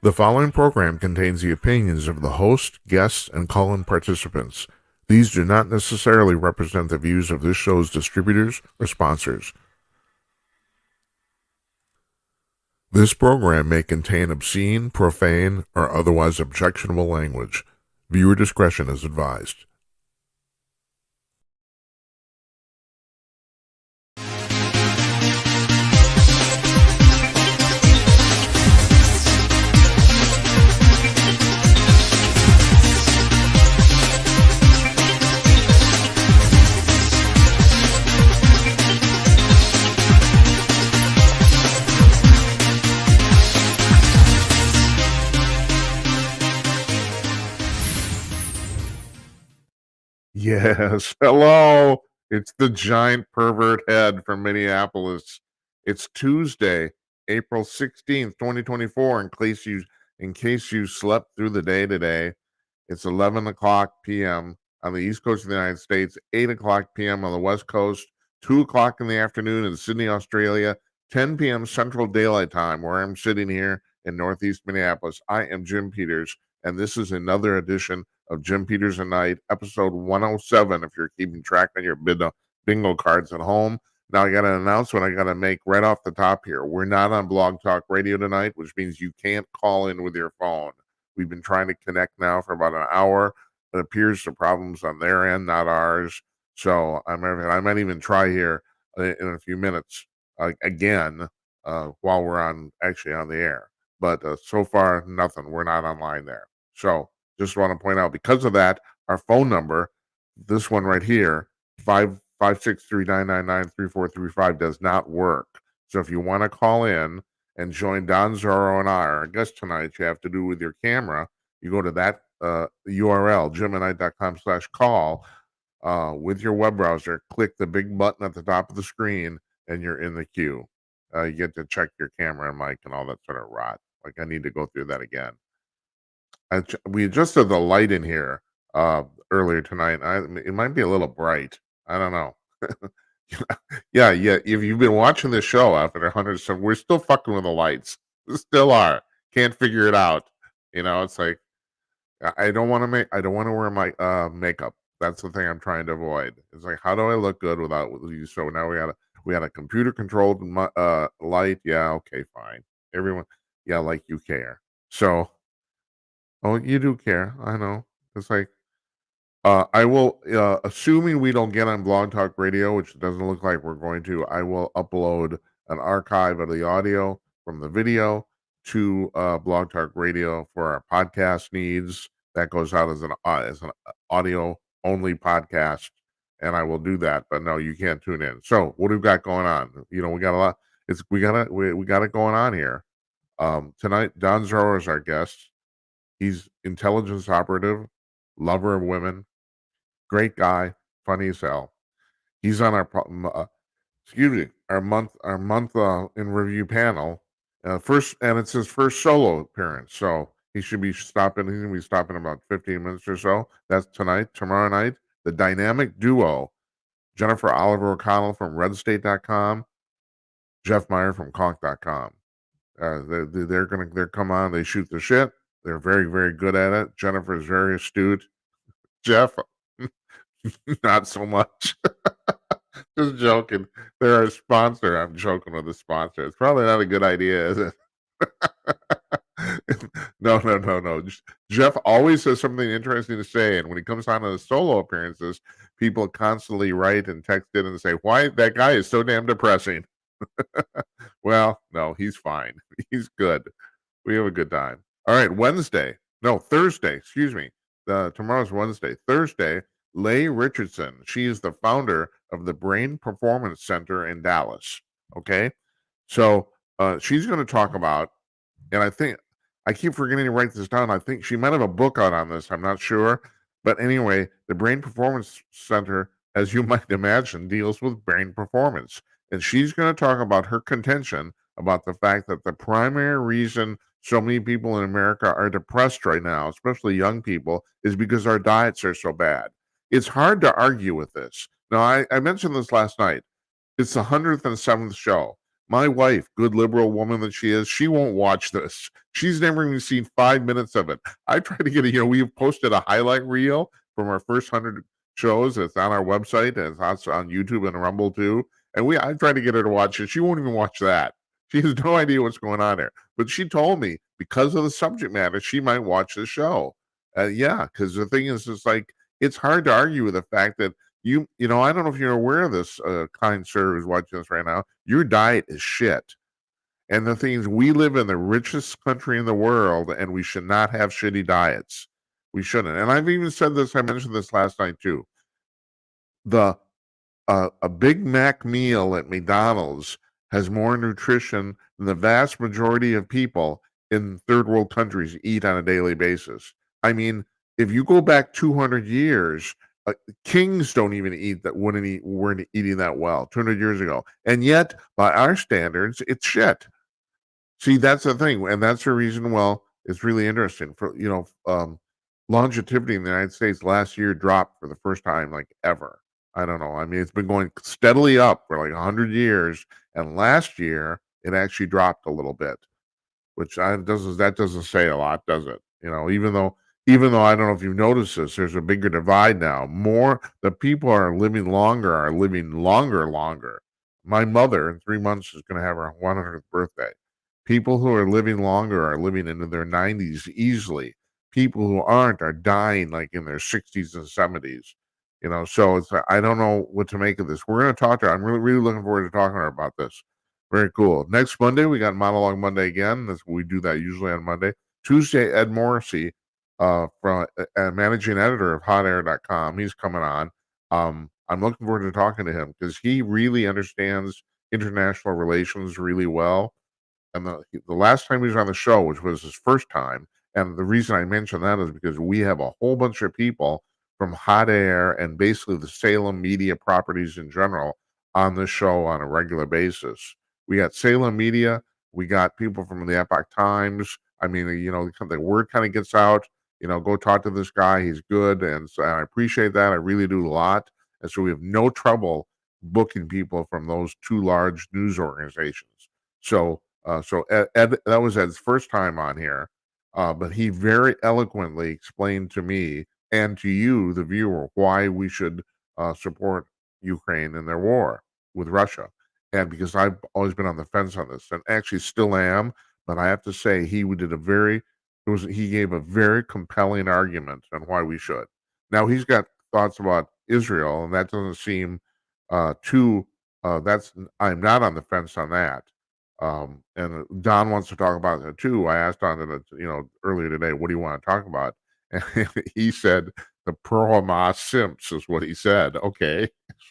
The following program contains the opinions of the host, guests, and call-in participants. These do not necessarily represent the views of this show's distributors or sponsors. This program may contain obscene, profane, or otherwise objectionable language. Viewer discretion is advised. Yes, hello. It's the giant pervert head from Minneapolis. It's Tuesday, April 16th, 2024. In case you slept through the day today, it's 11 o'clock p.m. on the East Coast of the United States, 8 o'clock p.m. on the West Coast, 2 o'clock in the afternoon in Sydney, Australia, 10 p.m. Central Daylight Time, where I'm sitting here in Northeast Minneapolis. I am Jim Peters, and this is another edition of Jim Peters and Night, episode 107, if you're keeping track on your bingo cards at home. Now, I got an announcement I got to make right off the top here. We're not on Blog Talk Radio tonight, which means you can't call in with your phone. We've been trying to connect now for about an hour. It appears the problem's on their end, not ours. So I might even try here in a few minutes again while we're actually on the air. But so far, nothing. We're not online there. So just want to point out, because of that, our phone number, this one right here, 556-3999-3435, does not work. So if you want to call in and join Don, Zorro, and I, our guest tonight, you have to do with your camera. You go to that URL, jimandnight.com/call, with your web browser, click the big button at the top of the screen, and you're in the queue. You get to check your camera and mic and all that sort of rot. Like, I need to go through that again. We adjusted the light in here earlier tonight. It might be a little bright. I don't know. Yeah. If you've been watching this show after hundreds, so we're still fucking with the lights. We still are. Can't figure it out. It's like I don't want to wear my makeup. That's the thing I'm trying to avoid. It's like, how do I look good without these? So now we had a computer controlled light. Yeah, okay, fine. Everyone, yeah, like you care. So, oh, you do care. I know. It's like, I will, assuming we don't get on Blog Talk Radio, which it doesn't look like we're going to, I will upload an archive of the audio from the video to Blog Talk Radio for our podcast needs. That goes out as an audio only podcast, and I will do that. But no, you can't tune in. So what have we got going on? We got a lot. We got it going on here. Tonight, Don Zorro is our guest. He's intelligence operative, lover of women, great guy, funny as hell. He's on our month in review panel. It's his first solo appearance, so he should be stopping. He's gonna be stopping in about 15 minutes or so. That's tonight. Tomorrow night, the dynamic duo, Jennifer Oliver O'Connell from RedState.com, Jeff Meyer from Conk.com. They're come on. They shoot the shit. They're very, very good at it. Jennifer is very astute. Jeff, not so much. Just joking. They're our sponsor. I'm joking with the sponsor. It's probably not a good idea, is it? No. Jeff always has something interesting to say, and when he comes on to the solo appearances, people constantly write and text in and say, "Why that guy is so damn depressing." Well, no, he's fine. He's good. We have a good time. All right, Thursday. Excuse me. Tomorrow's Wednesday. Thursday, Leigh Richardson. She is the founder of the Brain Performance Center in Dallas. Okay, so she's going to talk about, and I keep forgetting to write this down. I think she might have a book out on this. I'm not sure, but anyway, the Brain Performance Center, as you might imagine, deals with brain performance, and she's going to talk about her contention about the fact that the primary reason so many people in America are depressed right now, especially young people, is because our diets are so bad. It's hard to argue with this. Now, I mentioned this last night. It's the 107th show. My wife, good liberal woman that she is, she won't watch this. She's never even seen 5 minutes of it. I try to get it. We've posted a highlight reel from our first 100 shows. It's on our website and it's also on YouTube and Rumble too. And I try to get her to watch it. She won't even watch that. She has no idea what's going on there. But she told me because of the subject matter, she might watch the show. Yeah, because the thing is, it's like it's hard to argue with the fact that I don't know if you're aware of this, kind sir who's watching this right now. Your diet is shit. And the thing is, we live in the richest country in the world, and we should not have shitty diets. We shouldn't. And I've even said this. I mentioned this last night too. The a Big Mac meal at McDonald's has more nutrition than the vast majority of people in third world countries eat on a daily basis. I mean, if you go back 200 years, kings don't even eat that, weren't eating that well 200 years ago. And yet, by our standards, it's shit. See, that's the thing. And that's the reason, well, it's really interesting. Longevity in the United States last year dropped for the first time like ever. I don't know. I mean, it's been going steadily up for like 100 years, and last year it actually dropped a little bit, which doesn't say a lot, does it? Even though I don't know if you've noticed this, there's a bigger divide now. More the people are living longer. My mother in 3 months is going to have her 100th birthday. People who are living longer are living into their 90s easily. People who aren't are dying like in their 60s and 70s. So I don't know what to make of this. We're going to talk to her. I'm really, really looking forward to talking to her about this. Very cool. Next Monday, we got Monologue Monday again. We do that usually on Monday. Tuesday, Ed Morrissey, from managing editor of hotair.com. He's coming on. I'm looking forward to talking to him because he really understands international relations really well. And the last time he was on the show, which was his first time, and the reason I mention that is because we have a whole bunch of people from Hot Air and basically the Salem media properties in general on this show on a regular basis. We got Salem Media. We got people from the Epoch Times. I mean, the word kind of gets out. Go talk to this guy. He's good, and so I appreciate that. I really do a lot, and so we have no trouble booking people from those two large news organizations. So Ed, that was Ed's first time on here, but he very eloquently explained to me and to you, the viewer, why we should support Ukraine in their war with Russia. And because I've always been on the fence on this, and actually still am, but I have to say he gave a very compelling argument on why we should. Now he's got thoughts about Israel, and that doesn't seem too. I'm not on the fence on that. And Don wants to talk about that too. I asked Don earlier today, what do you want to talk about? And he said the pro-Hamas simps is what he said. Okay,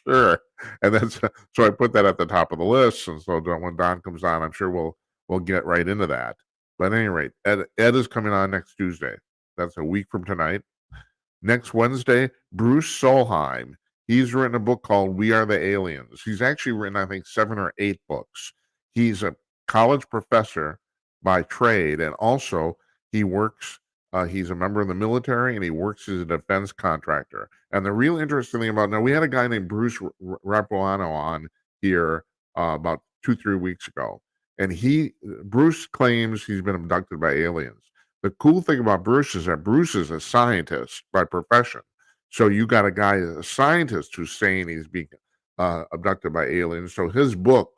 sure. And so I put that at the top of the list. And so when Don comes on, I'm sure we'll get right into that. But at any rate, Ed is coming on next Tuesday. That's a week from tonight. Next Wednesday, Bruce Solheim. He's written a book called We Are the Aliens. He's actually written, I think, 7 or 8 books. He's a college professor by trade, and also he works, he's a member of the military, and he works as a defense contractor. And the real interesting thing now, we had a guy named Bruce Rapuano on here about 2-3 weeks ago. And Bruce claims he's been abducted by aliens. The cool thing about Bruce is that Bruce is a scientist by profession. So you got a guy, a scientist, who's saying he's being abducted by aliens. So his book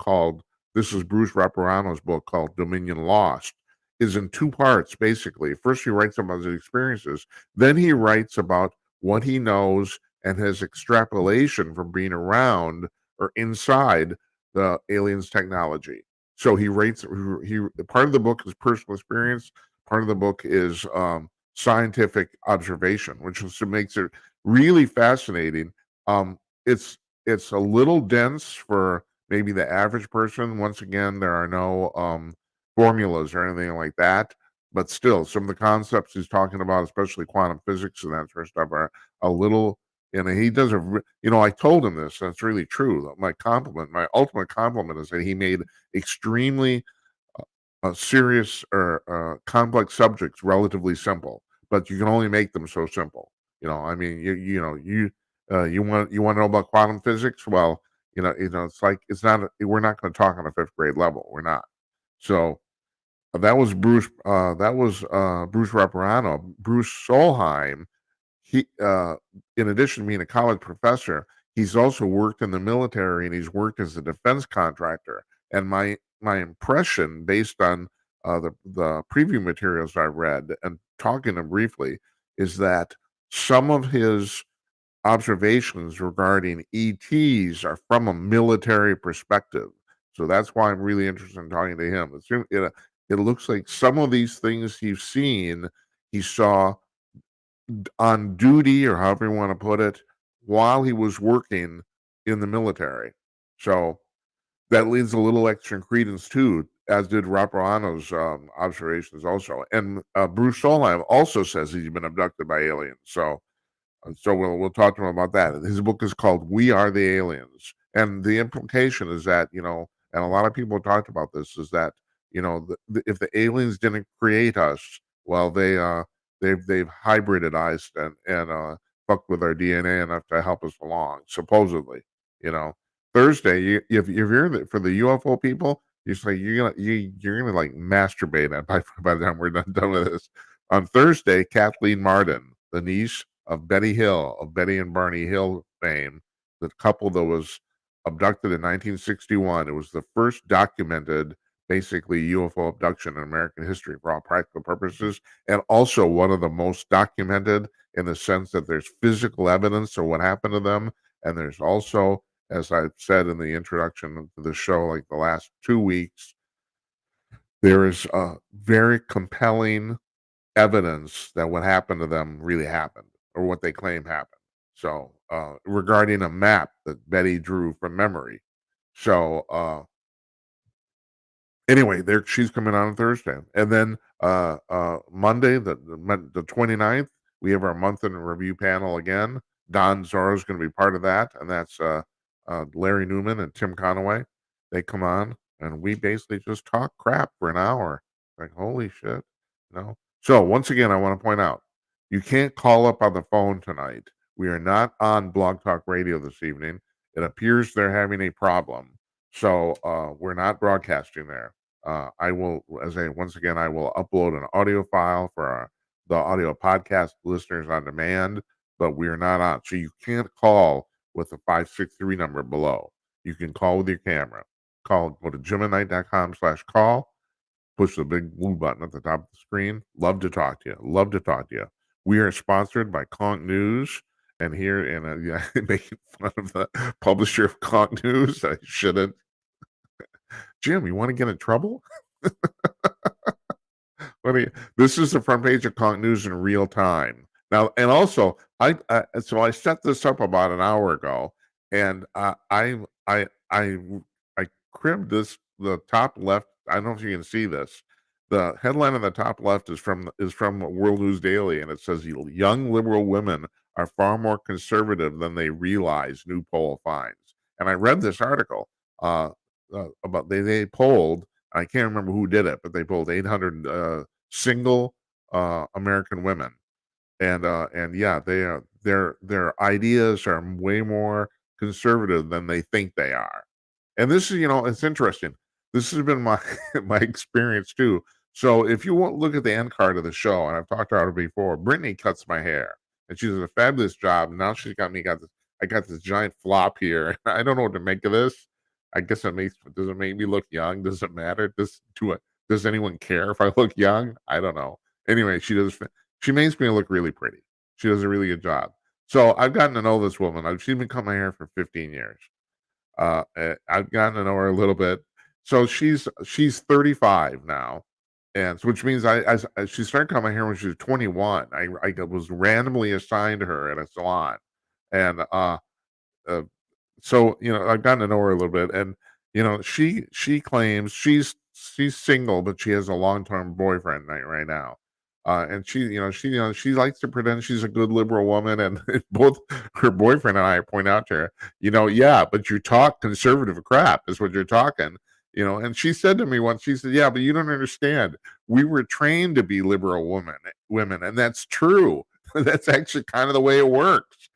this is Bruce Rapuano's book called Dominion Lost, is in 2 parts, basically. First, he writes about his experiences. Then he writes about what he knows and his extrapolation from being around or inside the aliens' technology. So part of the book is personal experience. Part of the book is scientific observation, which makes it really fascinating. It's a little dense for maybe the average person. Once again, there are no formulas or anything like that. But still, some of the concepts he's talking about, especially quantum physics and that sort of stuff, are a little. And he does I told him this, and it's really true. My ultimate compliment is that he made extremely serious or complex subjects relatively simple, but you can only make them so simple. I mean, you want to know about quantum physics? Well, It's like it's not. We're not going to talk on a fifth grade level. We're not. So that was Bruce. That was Bruce Reparano. Bruce Solheim. He, in addition to being a college professor, he's also worked in the military and he's worked as a defense contractor. And my impression, based on the preview materials I read and talking to him briefly, is that some of his observations regarding ETs are from a military perspective. So that's why I'm really interested in talking to him. It looks like some of these things he's seen, he saw on duty, or however you want to put it, while he was working in the military. So that leads a little extra credence too, as did Rapano's observations also. And Bruce Solheim also says he's been abducted by aliens. So we'll talk to him about that. His book is called "We Are the Aliens," and the implication is that, and a lot of people talked about this, is that if the aliens didn't create us, well, they've hybridized and fucked with our DNA enough to help us along, supposedly. Thursday, if you're for the UFO people, you're gonna like masturbate by the time we're done with this. On Thursday, Kathleen Martin, the niece of Betty Hill, of Betty and Barney Hill fame, the couple that was abducted in 1961. It was the first documented, basically, UFO abduction in American history for all practical purposes, and also one of the most documented in the sense that there's physical evidence of what happened to them, and there's also, as I've said in the introduction to the show, like the last 2 weeks, there is a very compelling evidence that what happened to them really happened, or what they claim happened. So, regarding a map that Betty drew from memory. So, anyway, there she's coming on Thursday. And then Monday, the 29th, we have our month in review panel again. Don Zorro is going to be part of that, and that's Larry Newman and Tim Conaway. They come on, and we basically just talk crap for an hour. Like, holy shit. So once again, I want to point out, you can't call up on the phone tonight. We are not on Blog Talk Radio this evening. It appears they're having a problem. So we're not broadcasting there. I will, once again, I will upload an audio file for the audio podcast listeners on demand, but we are not on. So you can't call with the 563 number below. You can call with your camera. Go to jimandnight.com/call. Push the big blue button at the top of the screen. Love to talk to you. We are sponsored by Conk News, and here making fun of the publisher of Conk News. I shouldn't. Jim, you want to get in trouble? This is the front page of Conk News in real time. Now, and also, I set this up about an hour ago, and I cribbed the top left. I don't know if you can see this. The headline on the top left is from World News Daily, and it says young liberal women are far more conservative than they realize, new poll finds. And I read this article about they polled. I can't remember who did it, but they polled 800 single American women, and yeah, their ideas are way more conservative than they think they are. And this is, it's interesting. This has been my my experience too. So if you want look at the end card of the show, and I've talked about her before, Brittany cuts my hair, and she does a fabulous job. Now she's got this. I got this giant flop here. I don't know what to make of this. I guess does it make me look young? Does it matter? Does anyone care if I look young? I don't know. Anyway, she makes me look really pretty. She does a really good job. So I've gotten to know this woman. She's been cutting my hair for 15 years. I've gotten to know her a little bit. So she's 35 now, and so, which means she started cutting my hair when she was 21. I was randomly assigned to her at a salon, and so I've gotten to know her a little bit, and she claims she's single, but she has a long-term boyfriend right now. And she likes to pretend she's a good liberal woman, and both her boyfriend and I point out to her, yeah, but you talk conservative crap is what you're talking, and she said to me once, she said, yeah, but you don't understand. We were trained to be liberal women, and that's true. That's actually kind of the way it works.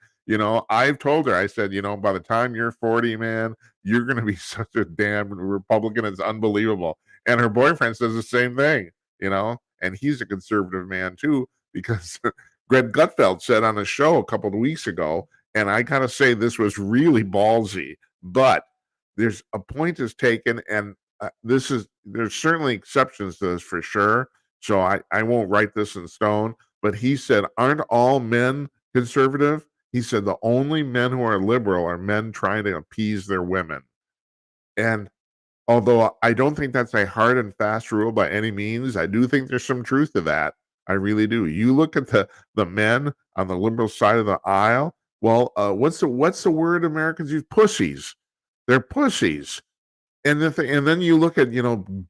I've told her, I said, by the time you're 40, man, you're going to be such a damn Republican. It's unbelievable. And her boyfriend says the same thing, and he's a conservative man too, because Greg Gutfeld said on a show a couple of weeks ago, and I gotta say this was really ballsy, but there's a point is taken, and there's certainly exceptions to this for sure. So I won't write this in stone, but he said, aren't all men conservative? He said the only men who are liberal are men trying to appease their women. And although I don't think that's a hard and fast rule by any means, I do think there's some truth to that. I really do. You look at the men on the liberal side of the aisle. Well, what's the word Americans use? Pussies. They're pussies. And then you look at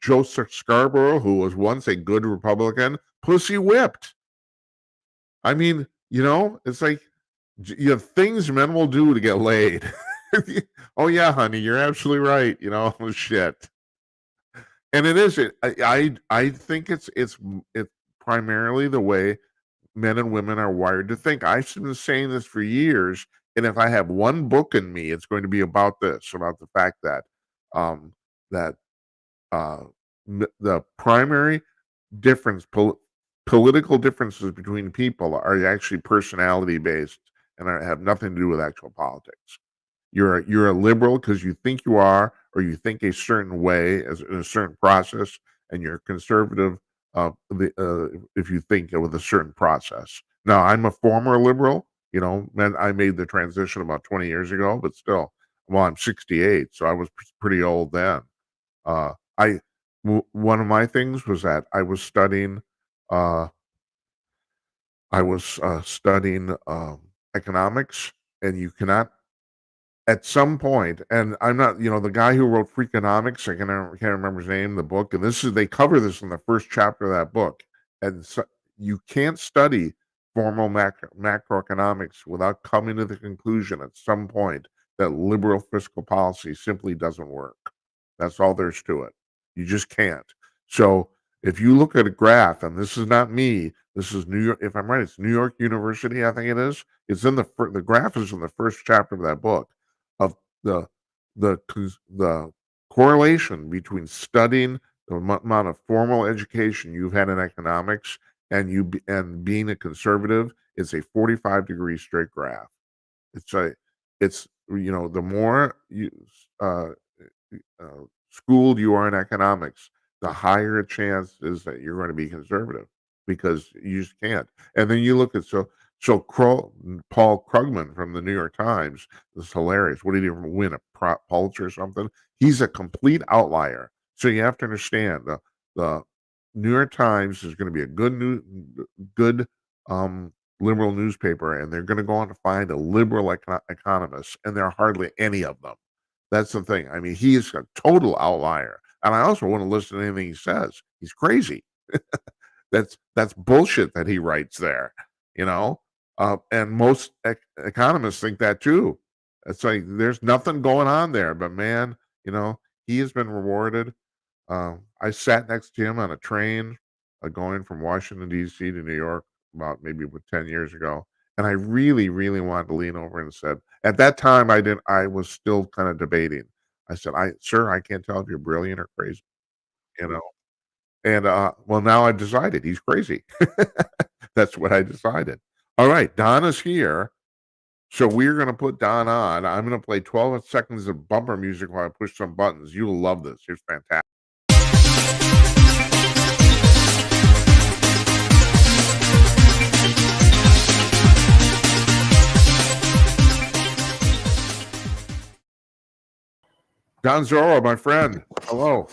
Joseph Scarborough, who was once a good Republican, pussy whipped. I mean, it's like you have things men will do to get laid. Oh yeah, honey, you're absolutely right. Shit. And it is. I think it's primarily the way men and women are wired to think. I've been saying this for years, and if I have one book in me, it's going to be about this, about the fact that that the primary difference, political differences between people are actually personality based and have nothing to do with actual politics. You're a liberal because you think you are, or you think a certain way, as in a certain process, and you're conservative if you think with a certain process. Now, I'm a former liberal. I made the transition about 20 years ago, but still, well, I'm 68, so I was pretty old then. One of my things was that I was studying. Economics, and you cannot at some point, and I'm not, the guy who wrote Freakonomics, I can't remember his name, the book, and they cover this in the first chapter of that book. And so you can't study formal macroeconomics without coming to the conclusion at some point that liberal fiscal policy simply doesn't work. That's all there's to it. You just can't. So if you look at a graph, and this is not me, this is New York, if I'm right, it's New York University, I think it is. It's in the graph is in the first chapter of that book of the correlation between studying the amount of formal education you've had in economics and being a conservative is a 45-degree straight graph. It's the more you schooled you are in economics, the higher a chance is that you're going to be conservative because you just can't. And then you look at Paul Krugman from the New York Times is hilarious. What did he win, a Pulitzer or something? He's a complete outlier. So you have to understand the New York Times is going to be a good liberal newspaper, and they're going to go on to find a liberal economist, and there are hardly any of them. That's the thing. I mean, he is a total outlier, and I also want to listen to anything he says. He's crazy. That's bullshit that he writes there, and most economists think that too. It's like there's nothing going on there, but man, he has been rewarded. I sat next to him on a train going from Washington D.C. to New York about maybe 10 years ago, and I really, really wanted to lean over and said, at that time I was still kind of debating. I said, sir, I can't tell if you're brilliant or crazy, you know. And well, now I've decided he's crazy. That's what I decided. All right, Don is here. So we're going to put Don on. I'm going to play 12 seconds of bumper music while I push some buttons. You'll love this. It's fantastic. Don Zorro, my friend. Hello.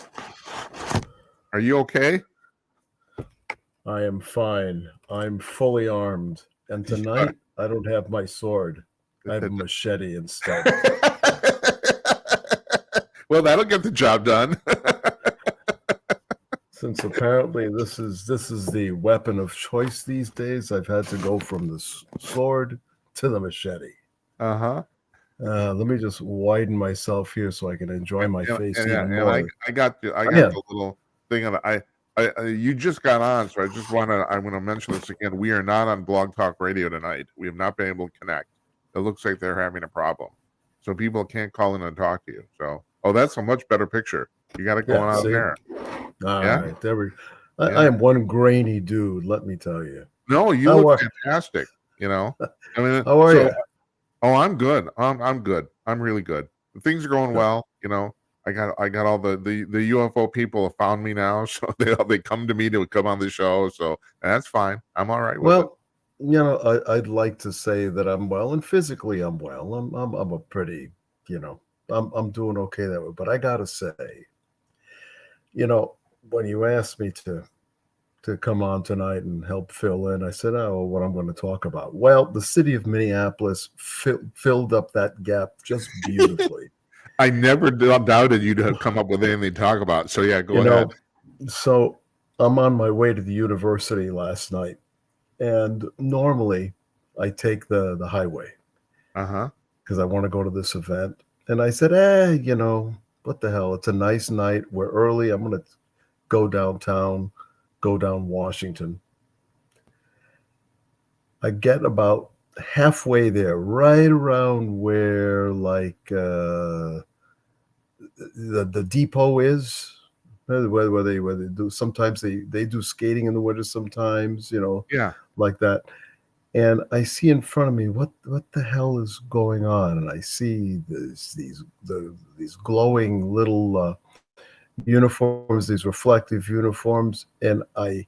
Are you okay? I am fine. I'm fully armed. And tonight, I don't have my sword. I have a machete instead. Well, that'll get the job done. Since apparently this is the weapon of choice these days, I've had to go from the sword to the machete. Uh-huh. Let me just widen myself here so I can enjoy my face even more. And I got the little thing on you just got on, so I'm going to mention this again. We are not on Blog Talk Radio tonight. We have not been able to connect. it looks like they're having a problem. So people can't call in and talk to you. So, oh, that's a much better picture. You got it going Yeah, on see? there. All Yeah, right, there we. I yeah. am one grainy dude. Let me tell you. No, you How look are fantastic. You know, I mean, How are so you? oh, I'm good. I'm good. I'm really good. Things are going Good. well. You know, I got all the UFO people have found me now, so they come to me to come on the show. So that's fine. I'm all right with it. Well, I'd like to say that I'm well, and physically I'm well. I'm a pretty, you know, I'm doing okay that way. But I gotta say, you know, when you asked me to come on tonight and help fill in, I said, "Oh, what I'm going to talk about." Well, the city of Minneapolis filled up that gap just beautifully. I never doubted you'd have come up with anything to talk about. So yeah, go You ahead. know, so I'm on my way to the university last night, and normally I take the highway Uh-huh. because I want to go to this event. And I said, what the hell? It's a nice night. We're early. I'm going to go downtown, go down Washington. I get about halfway there, right around where the depot is, where they do. Sometimes they do skating in the winter. Sometimes Yeah. like that. And I see in front of me what the hell is going on, and I see these glowing little uniforms, these reflective uniforms, and I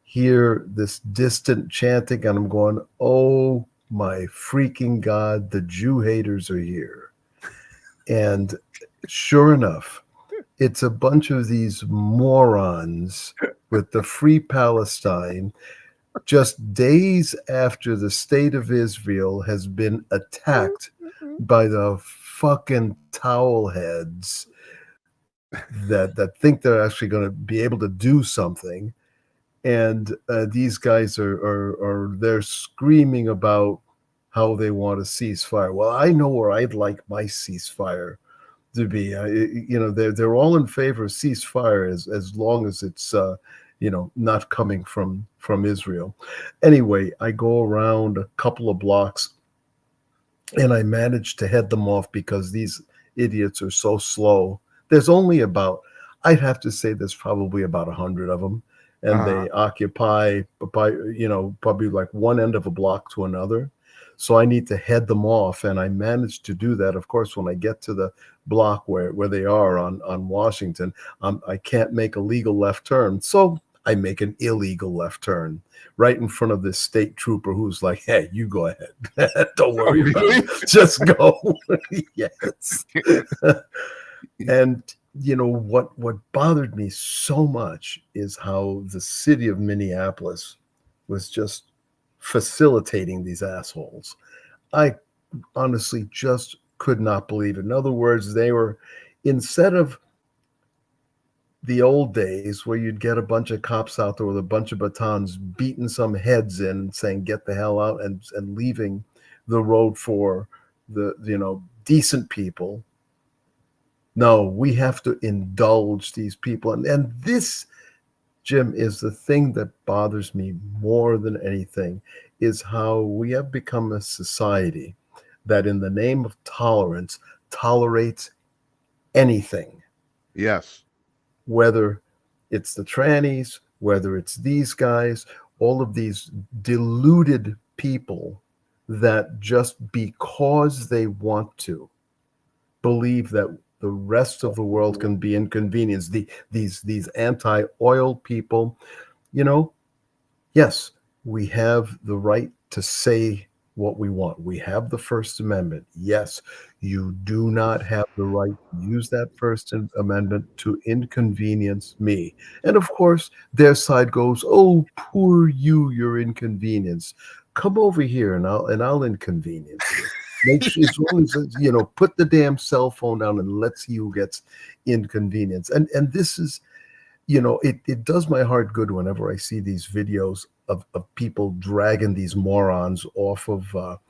hear this distant chanting, and I'm going, "Oh my freaking God, the Jew haters are here!" And sure enough, it's a bunch of these morons with the Free Palestine just days after the state of Israel has been attacked by the fucking towel heads that think they're actually going to be able to do something, and these guys are they're screaming about how they want a ceasefire. Well, I know where I'd like my ceasefire to be. They're all in favor of ceasefire as long as it's not coming from Israel. Anyway, I go around a couple of blocks and I manage to head them off because these idiots are so slow. There's only about, I'd have to say there's probably about 100 of them, and Uh-huh. they occupy probably like one end of a block to another. So I need to head them off, and I managed to do that. Of course, when I get to the block where they are on Washington, I can't make a legal left turn, so I make an illegal left turn right in front of this state trooper who's like, "Hey, you go ahead. Don't Oh, worry about really? it. Just go." Yes. And what bothered me so much is how the city of Minneapolis was just facilitating these assholes. I honestly just could not believe it. In other words, they were, instead of the old days where you'd get a bunch of cops out there with a bunch of batons beating some heads in, saying get the hell out, and leaving the road for the decent people. No, we have to indulge these people, and this, Jim, is the thing that bothers me more than anything, is how we have become a society that in the name of tolerance tolerates anything, Yes. whether it's the trannies, whether it's these guys, all of these deluded people that just because they want to believe that the rest of the world can be inconvenienced. These anti-oil people, you know, yes, we have the right to say what we want. We have the First Amendment. Yes, you do not have the right to use that First Amendment to inconvenience me. And of course, their side goes, "Oh, poor you, you're inconvenienced. Come over here and I'll inconvenience you." Make sure, as long as put the damn cell phone down and let's see who gets inconvenienced. And this is, it does my heart good whenever I see these videos of people dragging these morons off of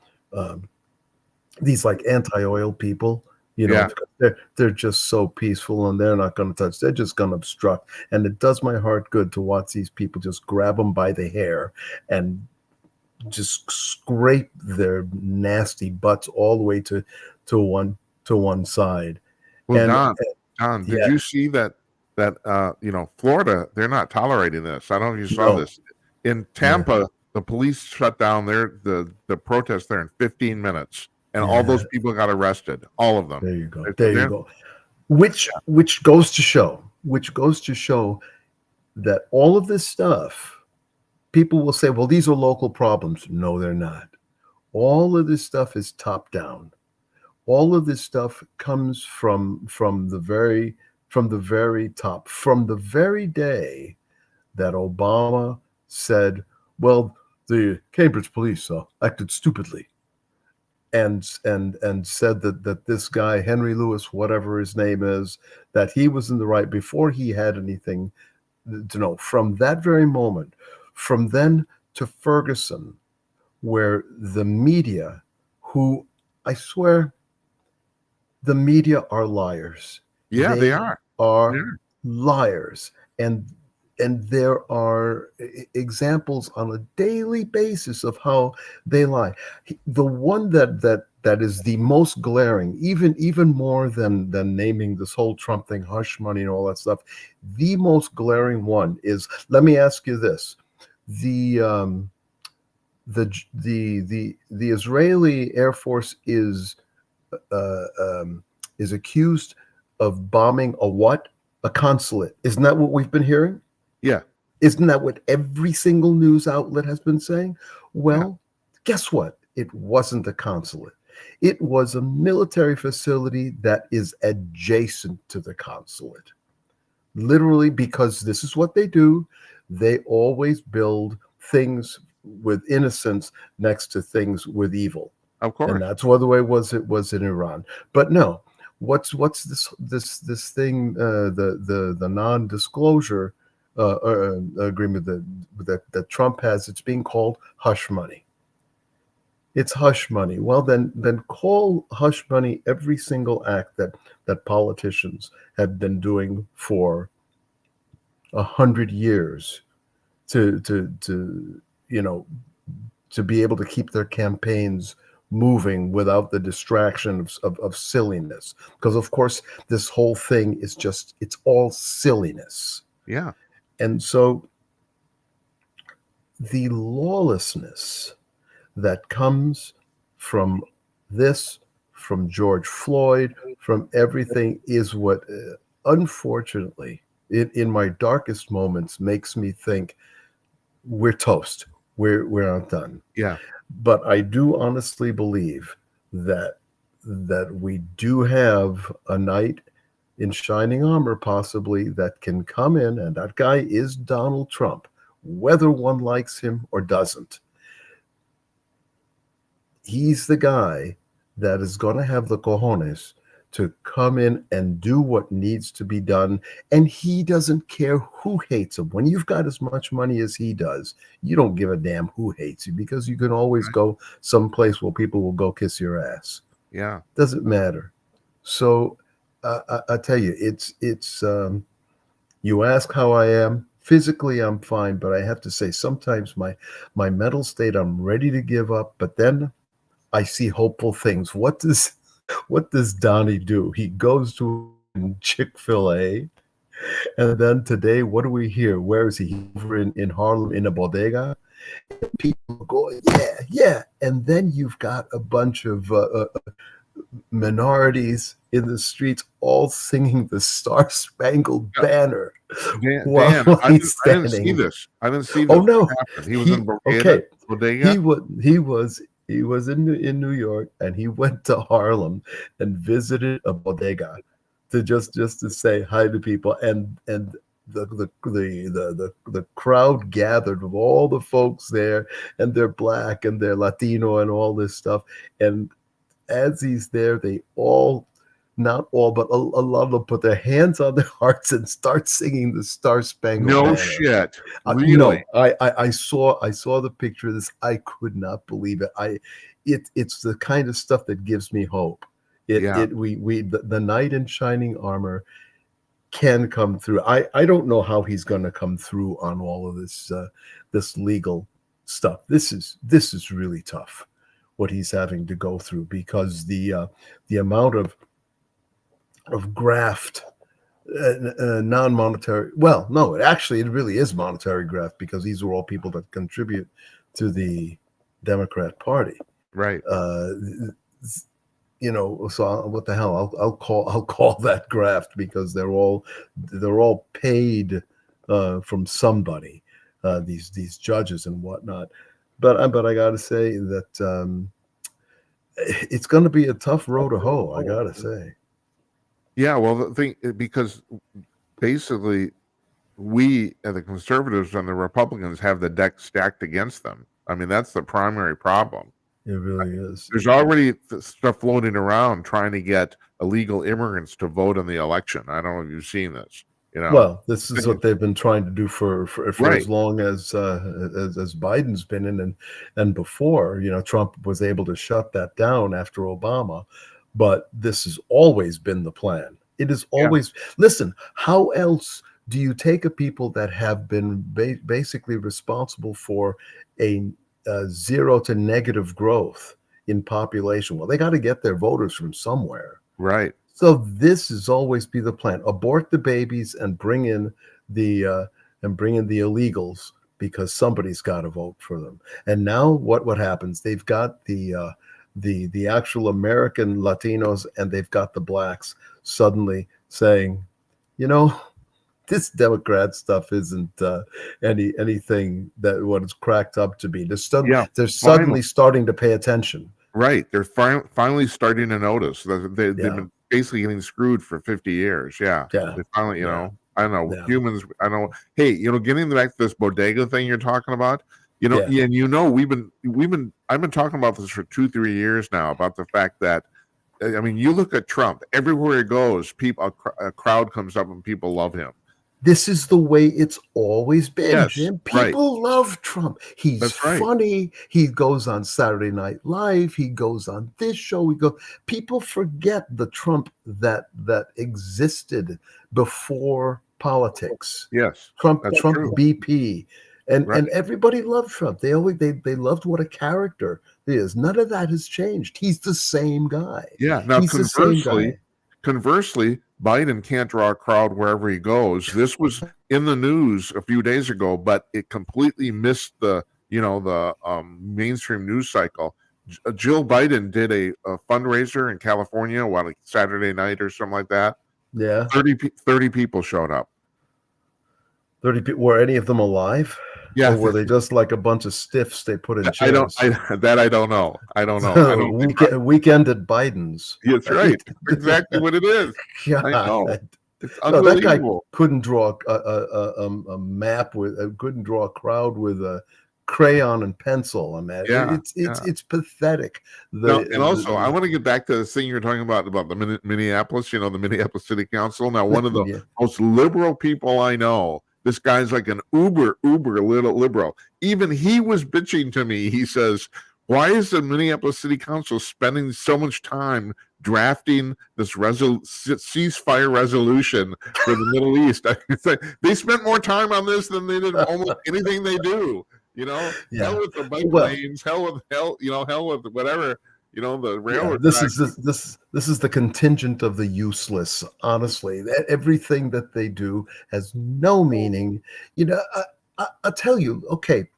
these like anti-oil people. Yeah. They're just so peaceful and they're not going to touch. They're just going to obstruct. And it does my heart good to watch these people just grab them by the hair and just scrape their nasty butts all the way to one to one side. Well, And Don, did yeah, you see that Florida, they're not tolerating this. I don't know if you saw no, this. In yeah, Tampa, the police shut down the protest there in 15 minutes, and all yeah. those people got arrested. All of them. There you go. They're, There you they're- go. Which goes to show, that all of this stuff, people will say, well, these are local problems. No, they're not. All of this stuff is top down. All of this stuff comes from the very top, from the very day that Obama said, well, the Cambridge police acted stupidly, and said that this guy Henry Lewis, whatever his name is, that he was in the right before he had anything to know. From that very moment, from then to Ferguson, where the media, who, I swear, the media are liars. yeah, they They are. are Yeah, liars, and there are examples on a daily basis of how they lie. The one that is the most glaring, even more than naming this whole Trump thing, hush money and all that stuff. The most glaring one is, let me ask you this: the the Israeli Air Force uh, is accused of bombing a what? A consulate. Isn't that what we've been hearing? yeah, Isn't that what every single news outlet has been saying? yeah. Well, guess what? It wasn't a consulate. It was a military facility that is adjacent to the consulate. Literally, because this is what they do. They always build things with innocence next to things with evil, Of and course. that's what the way it was in Iran. But no, what's this thing, the non-disclosure agreement that Trump has? It's being called hush money. It's hush money. Well, then call hush money every single act that politicians have been doing for 100 years to you know to be able to keep their campaigns moving without the distraction of silliness. Because of course, this whole thing is it's all silliness. Yeah, And so the lawlessness that comes from this, from George Floyd, from everything, is what, unfortunately, in my darkest moments, makes me think we're toast. We're not done. yeah. But I do honestly believe that we do have a knight in shining armor, possibly, that can come in, and that guy is Donald Trump, whether one likes him or doesn't. He's the guy that is going to have the cojones to come in and do what needs to be done. And he doesn't care who hates him. When you've got as much money as he does, you don't give a damn who hates you, because you can always Right. go someplace where people will go kiss your ass. Yeah, Doesn't matter. So I tell you, it's you ask how I am. Physically, I'm fine, but I have to say, sometimes my mental state, I'm ready to give up. But then I see hopeful things. What does Donnie do? He goes to Chick-fil-A, and then today, what do we hear? Where is he? Over in Harlem in a bodega. People go, yeah, yeah, and then you've got a bunch of minorities in the streets all singing the Star Spangled yeah. Banner Dan, while I he's didn't see standing. this. I didn't see Oh this. What no, happened? He was in he okay. He Bodega. was he was he was in New York, and he went to Harlem and visited a bodega to just to say hi to people, and the crowd gathered of all the folks there, and they're black and they're Latino and all this stuff. And as he's there, they all, not all, but a lot of them, put their hands on their hearts and start singing the Star Spangled No Banner. shit. No, Really? I saw the picture of this. I could not believe it. It's the kind of stuff that gives me hope. Yeah. The knight in shining armor can come through. I don't know how he's going to come through on all of this legal stuff. This is really tough, what he's having to go through, because the amount of graft, non-monetary. Well, no, actually, it really is monetary graft, because these are all people that contribute to the Democrat Party. Right. So what the hell? I'll call that graft, because they're all paid from somebody. These judges and whatnot. But I got to say that it's going to be a tough road to hoe. I got to say. Yeah. Well, the thing, because basically we, the conservatives and the Republicans, have the deck stacked against them. I mean, that's the primary problem. It really is. There's already stuff floating around trying to get illegal immigrants to vote in the election. I don't know if you've seen this. Well, this is what they've been trying to do for Right. as long as Biden's been in, and before. Trump was able to shut that down after Obama, but this has always been the plan. It is always. Listen, how else do you take a people that have been basically responsible for a zero to negative growth in population? Well, they got to get their voters from somewhere. Right. So this has always be the plan: abort the babies and bring in the illegals, because somebody's got to vote for them. And now what happens? They've got the actual American Latinos, and they've got the blacks suddenly saying, this Democrat stuff isn't anything that what it's cracked up to be. They're suddenly starting to pay attention. Right. They're finally starting to notice that they've been basically getting screwed for 50 years. Yeah. They finally, I don't know, humans, I don't know. Hey, getting back to this bodega thing you're talking about, and I've been talking about this for 2-3 years now, about the fact that, I mean, you look at Trump, everywhere he goes, a crowd comes up and people love him. This is the way it's always been, yes, Jim. People love Trump. He's funny. He goes on Saturday Night Live. He goes on this show. People forget the Trump that existed before politics. Yes, Trump BP. And everybody loved Trump. They loved what a character he is. None of that has changed. He's the same guy. Yeah. Now, conversely, Biden can't draw a crowd wherever he goes. This was in the news a few days ago, but it completely missed the mainstream news cycle. Jill Biden did a fundraiser in California, like Saturday night or something like that. Yeah. 30 people showed up. 30 people. Were any of them alive? Yeah. Or were they just like a bunch of stiffs they put in chairs? I don't know. I don't know. Weekend at Biden's. That's right. Exactly what it is. God. I know. It's unbelievable. That guy couldn't draw a map couldn't draw a crowd with a crayon and pencil. I mean, it's pathetic. I want to get back to this thing you're talking about the Minneapolis. The Minneapolis City Council. Now, one of the most liberal people I know. This guy's like an uber little liberal. Even he was bitching to me. He says, "Why is the Minneapolis City Council spending so much time drafting this ceasefire resolution for the Middle East?" They spent more time on this than they did almost anything they do. Hell with the bike lanes, hell with whatever. The railroad. This is the contingent of the useless. Honestly, everything that they do has no meaning. I'll tell you. Okay,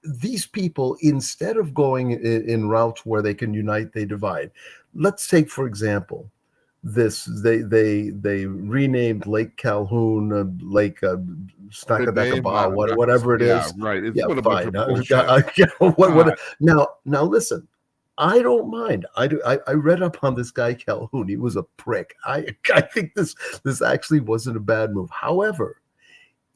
these people, instead of going in routes where they can unite, they divide. Let's take, for example, this. They renamed Lake Calhoun, Lake Snakadakaba, whatever it is. Right. It's fine. Now listen. I don't mind. I read up on this guy Calhoun. He was a prick. I think this actually wasn't a bad move. However,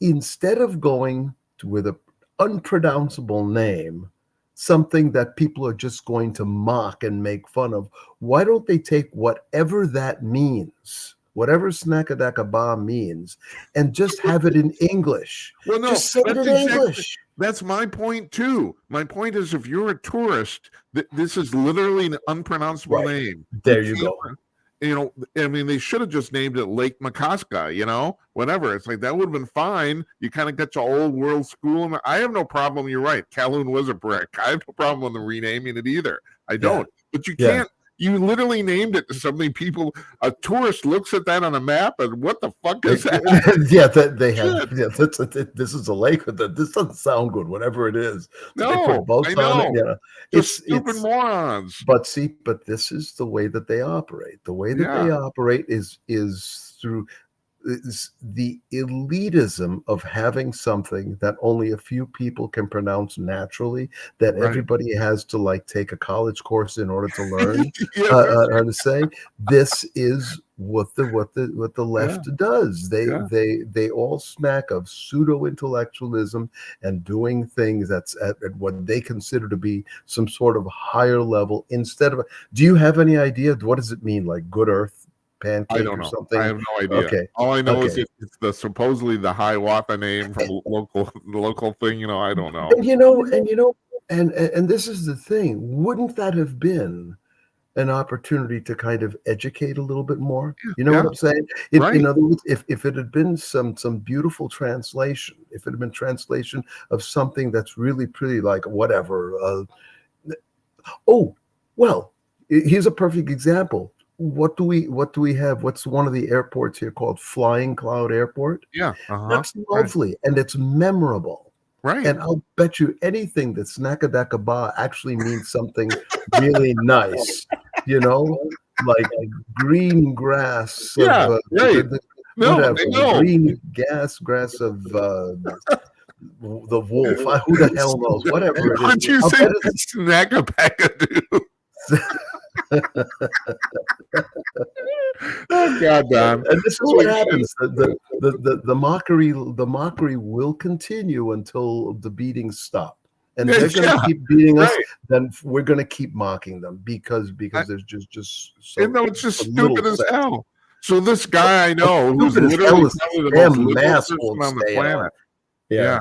instead of going with an unpronounceable name, something that people are just going to mock and make fun of, why don't they take whatever that means, whatever Snakadakaba means, and just have it in English? Well, no, just say it in English. That's my point too. My point is, if you're a tourist, this is literally an unpronounceable name. There you go. I mean, they should have just named it Lake Makaska, whatever. It's like that would have been fine. You kind of get your old world school. And I have no problem. You're right. Kowloon was a brick. I have no problem with them renaming it either. I Yeah. don't. But you Yeah. can't. You literally named it to something people. A tourist looks at that on a map and what the fuck is that? Yeah, that they have. Yeah, this is a lake, but this doesn't sound good. Whatever it is, so they No, put boats I on it. know. Yeah, Just stupid morons. But see, but this is the way that they operate. The way that Yeah. they operate is through the elitism of having something that only a few people can pronounce naturally, that Right. everybody has to like take a college course in order to learn Yes, how to say. This is what the left does. Yeah. They all smack of pseudo intellectualism and doing things that's at what they consider to be some sort of higher level. Instead of, do you have any idea what does it mean, like good earth pancake I don't or know. something? I have no idea. Okay. All I know is Okay. it's the supposedly the Hiawatha name from the local thing. I don't know. And this is the thing. Wouldn't that have been an opportunity to kind of educate a little bit more? You know what I'm saying? Right. In other words, if it had been some beautiful translation, if it had been translation of something that's really pretty, like whatever. Oh, well, here's a perfect example. What do we have? What's one of the airports here called Flying Cloud Airport? Yeah. That's lovely, and it's memorable. Right. And I'll bet you anything that Snackadaka Ba actually means something really nice, like green grass of Yeah, right. No, whatever, I know. green grass of the wolf. Who the hell knows? Whatever it is. Don't you I'll say bet it's Snackapacadoo? Oh God, Don. And this is what happens. The mockery will continue until the beatings stop. And they're going to keep beating us. Right. Then we're going to keep mocking them because there's just so. And no, it's just stupid as hell. So this guy I know who's Stupid as hell literally is probably the damn most liberal mask person won't on the stay planet. on. Yeah.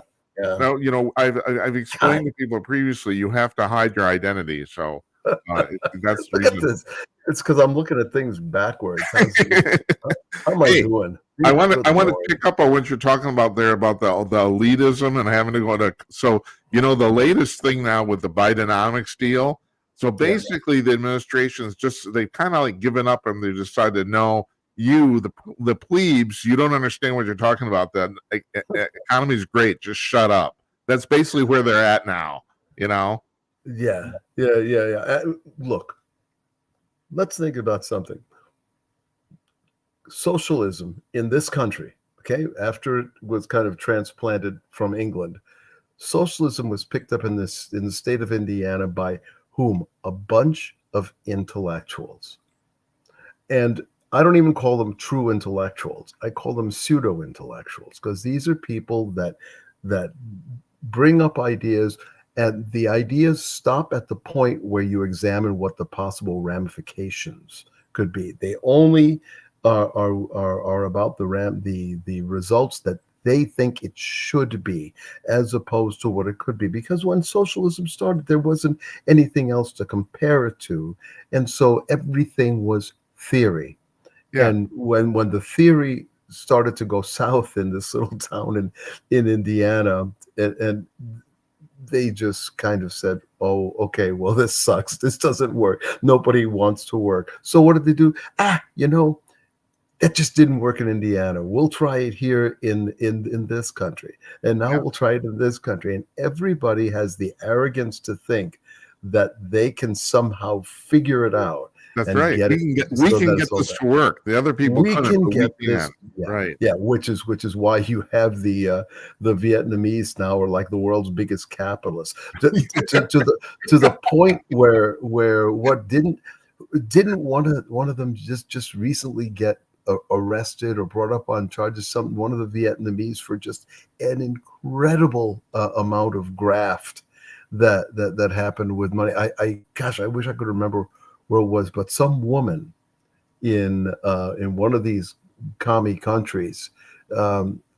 Now, I've explained to people previously, you have to hide your identity. So that's the Look at reason. this. It's because I'm looking at things backwards. How am I doing? I want to pick up on what you're talking about there about the elitism and having to go to. So the latest thing now with the Bidenomics deal. So basically, the administration's they've kind of like given up and they decided, no, you the plebes, you don't understand what you're talking about. The economy is great. Just shut up. That's basically where they're at now. Yeah. Look, let's think about something. Socialism in this country, okay, after it was kind of transplanted from England, socialism was picked up in the state of Indiana by whom? A bunch of intellectuals. And I don't even call them true intellectuals. I call them pseudo intellectuals, because these are people that bring up ideas. And the ideas stop at the point where you examine what the possible ramifications could be. They only are about the results that they think it should be, as opposed to what it could be. Because when socialism started, there wasn't anything else to compare it to, and so everything was theory. Yeah. And when the theory started to go south in this little town in Indiana, and they just kind of said, oh, okay, well, this sucks. This doesn't work. Nobody wants to work. So what did they do? It just didn't work in Indiana. We'll try it here in this country. And now we'll try it in this country. And everybody has the arrogance to think that they can somehow figure it out. That's right. We can get this to work. The other people can get this. Yeah, right. Yeah, which is why you have the Vietnamese now are like the world's biggest capitalists. To the point where what didn't one of them just recently get arrested or brought up on charges, one of the Vietnamese, for just an incredible amount of graft that happened with money. I wish I could remember where it was, but some woman in one of these commie countries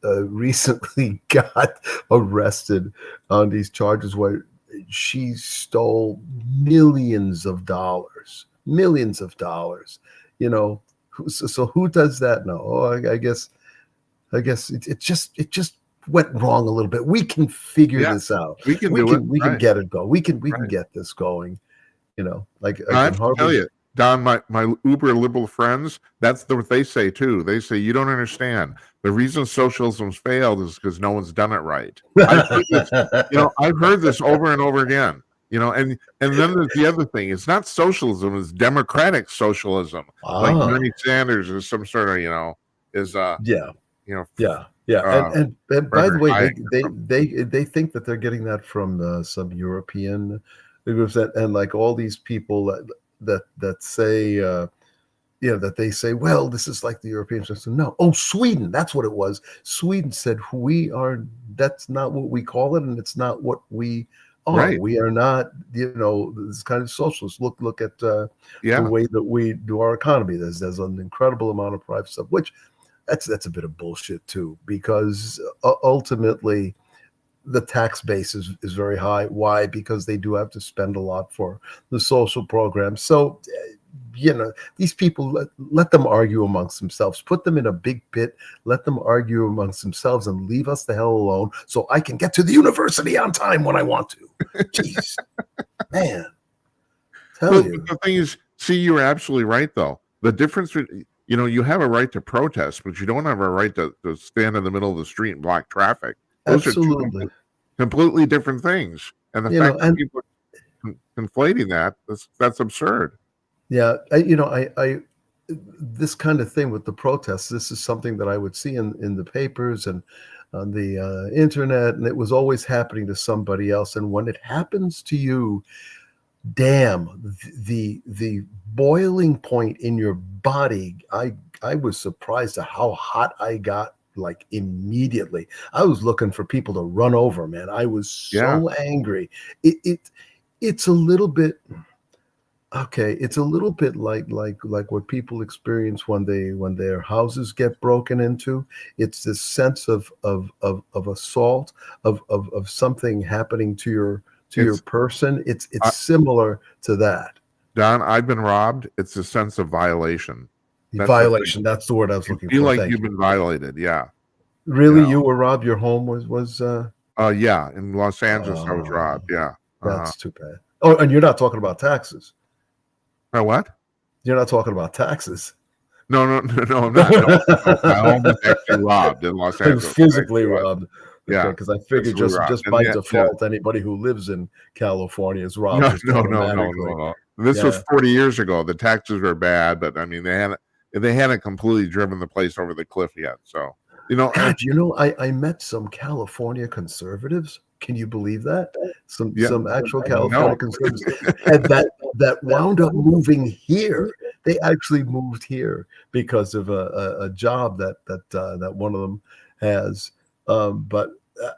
recently got arrested on these charges where she stole millions of dollars, So who does that now? Oh, I guess it just went wrong a little bit. We can figure Yeah, this out. we can We do it. can we can Right, get it going. We can right. get this going. Like And I I can have to tell hardly. you, Don, my uber liberal friends, that's what they say too. They say you don't understand. The reason socialism's failed is because no one's done it right. I've heard this, I've heard this over and over again. And then there's the other thing. It's not socialism, it's democratic socialism. Like Ah, Bernie Sanders is some sort of, is yeah, you know, yeah, yeah. And uh and and by the Frederick way, Hayek they or they something. they they think that they're getting that from some European groups, and like all these people that say that they say, well, this is like the European system. No, oh, Sweden, that's what it was. Sweden said that's not what we call it, and it's not what we are. Right. We are not, this kind of socialist. Look at the Yeah. way that we do our economy. There's an incredible amount of private stuff, which that's a bit of bullshit too, because ultimately the tax base is very high. Why? Because they do have to spend a lot for the social programs. So, these people, let them argue amongst themselves. Put them in a big pit. Let them argue amongst themselves and leave us the hell alone so I can get to the university on time when I want to. Jeez, man, tell But you. the thing is, see, you're absolutely right, though. The difference, you have a right to protest, but you don't have a right to stand in the middle of the street and block traffic. Those are two Absolutely. completely different things. And the fact that And people are conflating that's absurd. yeah, I this kind of thing with the protests, this is something that I would see in the papers and on the internet, and it was always happening to somebody else. And when it happens to you, damn, the boiling point in your body, I was surprised at how hot I got, like, immediately. I was looking for people to run over, man. I was Yeah, so angry. It's a little bit. Okay, it's a little bit like what people experience when their houses get broken into. It's this sense of assault, of something happening to your it's person. It's I, similar to that. Don. I've been robbed. It's a sense of violation. The That's the thing. violation, that's the word I was You looking feel for. like Thank you've you. been violated. Yeah, you Really, know. you were robbed? Your home was Yeah. In Los Angeles, I was oh, robbed. Yeah. that's too bad. Oh, and you're not talking about taxes. What? You're not talking about taxes. No, no, no, no, I'm not. No, no. My home was actually robbed in Los It was Angeles. It physically actually was. robbed. Okay, Yeah, because I figured physically robbed. just And by yeah, yeah. default, anybody who lives in California is robbed No, just no, no, no, automatically. no, no. This was Yeah. 40 years ago. The taxes were bad, but I mean, they hadn't completely driven the place over the cliff yet. So, and God, I met some California conservatives. Can you believe that? yeah, Some actual no, California conservatives, and that wound up moving here. They actually moved here because of a job that one of them has. But uh,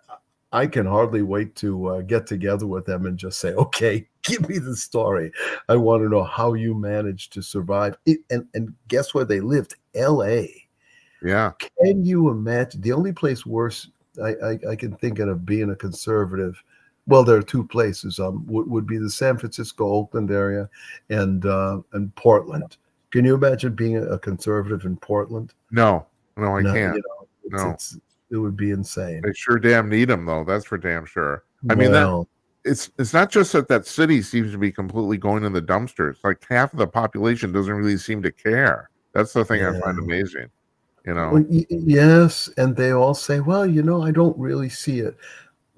I can hardly wait to get together with them and just say, "Okay, give me the story. I want to know how you managed to survive." And guess where they lived? L.A. yeah, Can you imagine? The only place worse I can think of being a conservative. Well, there are two places. Would be the San Francisco, Oakland area, and Portland. Can you imagine being a conservative in Portland? no, no, I No, can't. it's No, it would be insane. they sure damn need them though. That's for damn sure. I mean that Well, it's not just that city seems to be completely going in the dumpster. It's like half of the population doesn't really seem to care. That's the thing I find yeah. amazing. You Well, know, yes, and they all say, "Well, I don't really see it."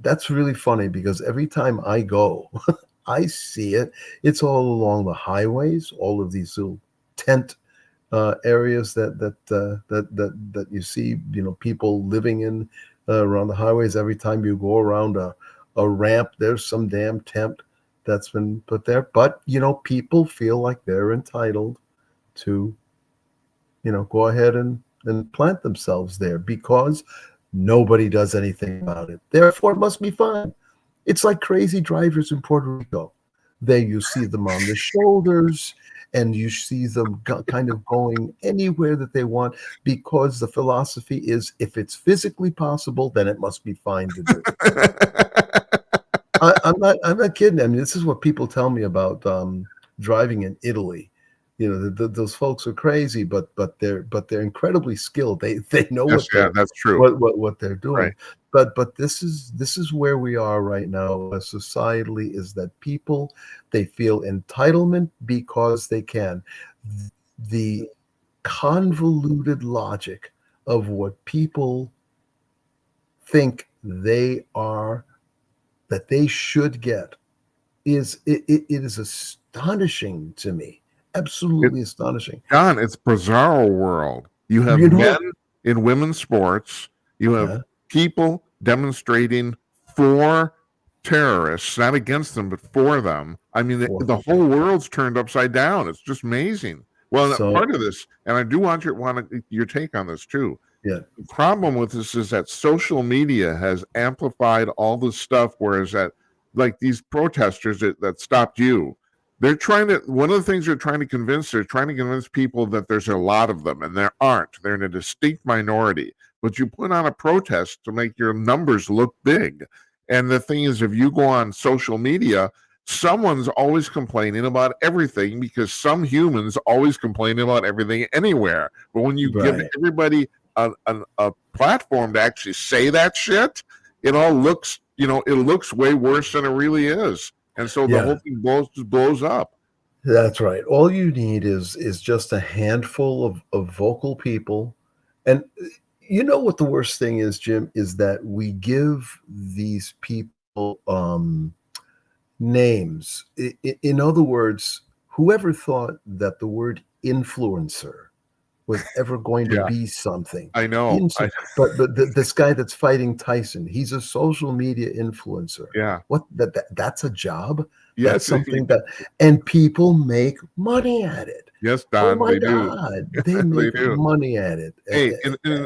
That's really funny because every time I go, I see it. It's all along the highways, all of these little tent areas that you see, people living in around the highways. Every time you go around a ramp, there's some damn tent that's been put there. But people feel like they're entitled to go ahead and plant themselves there because nobody does anything about it. Therefore, it must be fine. It's like crazy drivers in Puerto Rico. You see them on the shoulders, and you see them kind of going anywhere that they want because the philosophy is if it's physically possible, then it must be fine to do. I'm not kidding. I mean, this is what people tell me about driving in Italy. those folks are crazy, but they're incredibly skilled. They know Yes, what yeah, they're that's true. what they're Right. doing. But this is where we are right now as societally, is that people, they feel entitlement because they can. The convoluted logic of what people think they are, that they should get, it is astonishing to me. Absolutely astonishing. John, it's bizarro world. You have You know what? men in women's sports. You have Yeah, people demonstrating for terrorists, not against them, but for them. I mean, for the whole world's turned upside down. It's just amazing. Well, so part of this, and I do want your take on this too. yeah, The problem with this is that social media has amplified all this stuff, whereas that, like these protesters that stopped you, they're trying to, one of the things they're trying to convince people that there's a lot of them, and there aren't. They're in a distinct minority. But you put on a protest to make your numbers look big. And the thing is, if you go on social media, someone's always complaining about everything, because some humans always complaining about everything anywhere. But when you give right. everybody a platform to actually say that shit, it all looks, it looks way worse than it really is. And so the Yeah, whole thing blows up. that's right. All you need is just a handful of vocal people. And you know what the worst thing is, Jim, is that we give these people names. In other words, whoever thought that the word influencer was ever going to Yeah, be something. I know. Inso but this guy that's fighting Tyson, he's a social media influencer. Yeah. What, that's a job? That's Yes. something that, and people make money at it. Yes, Oh Don, my they do. God, they They make do. money at it. Hey,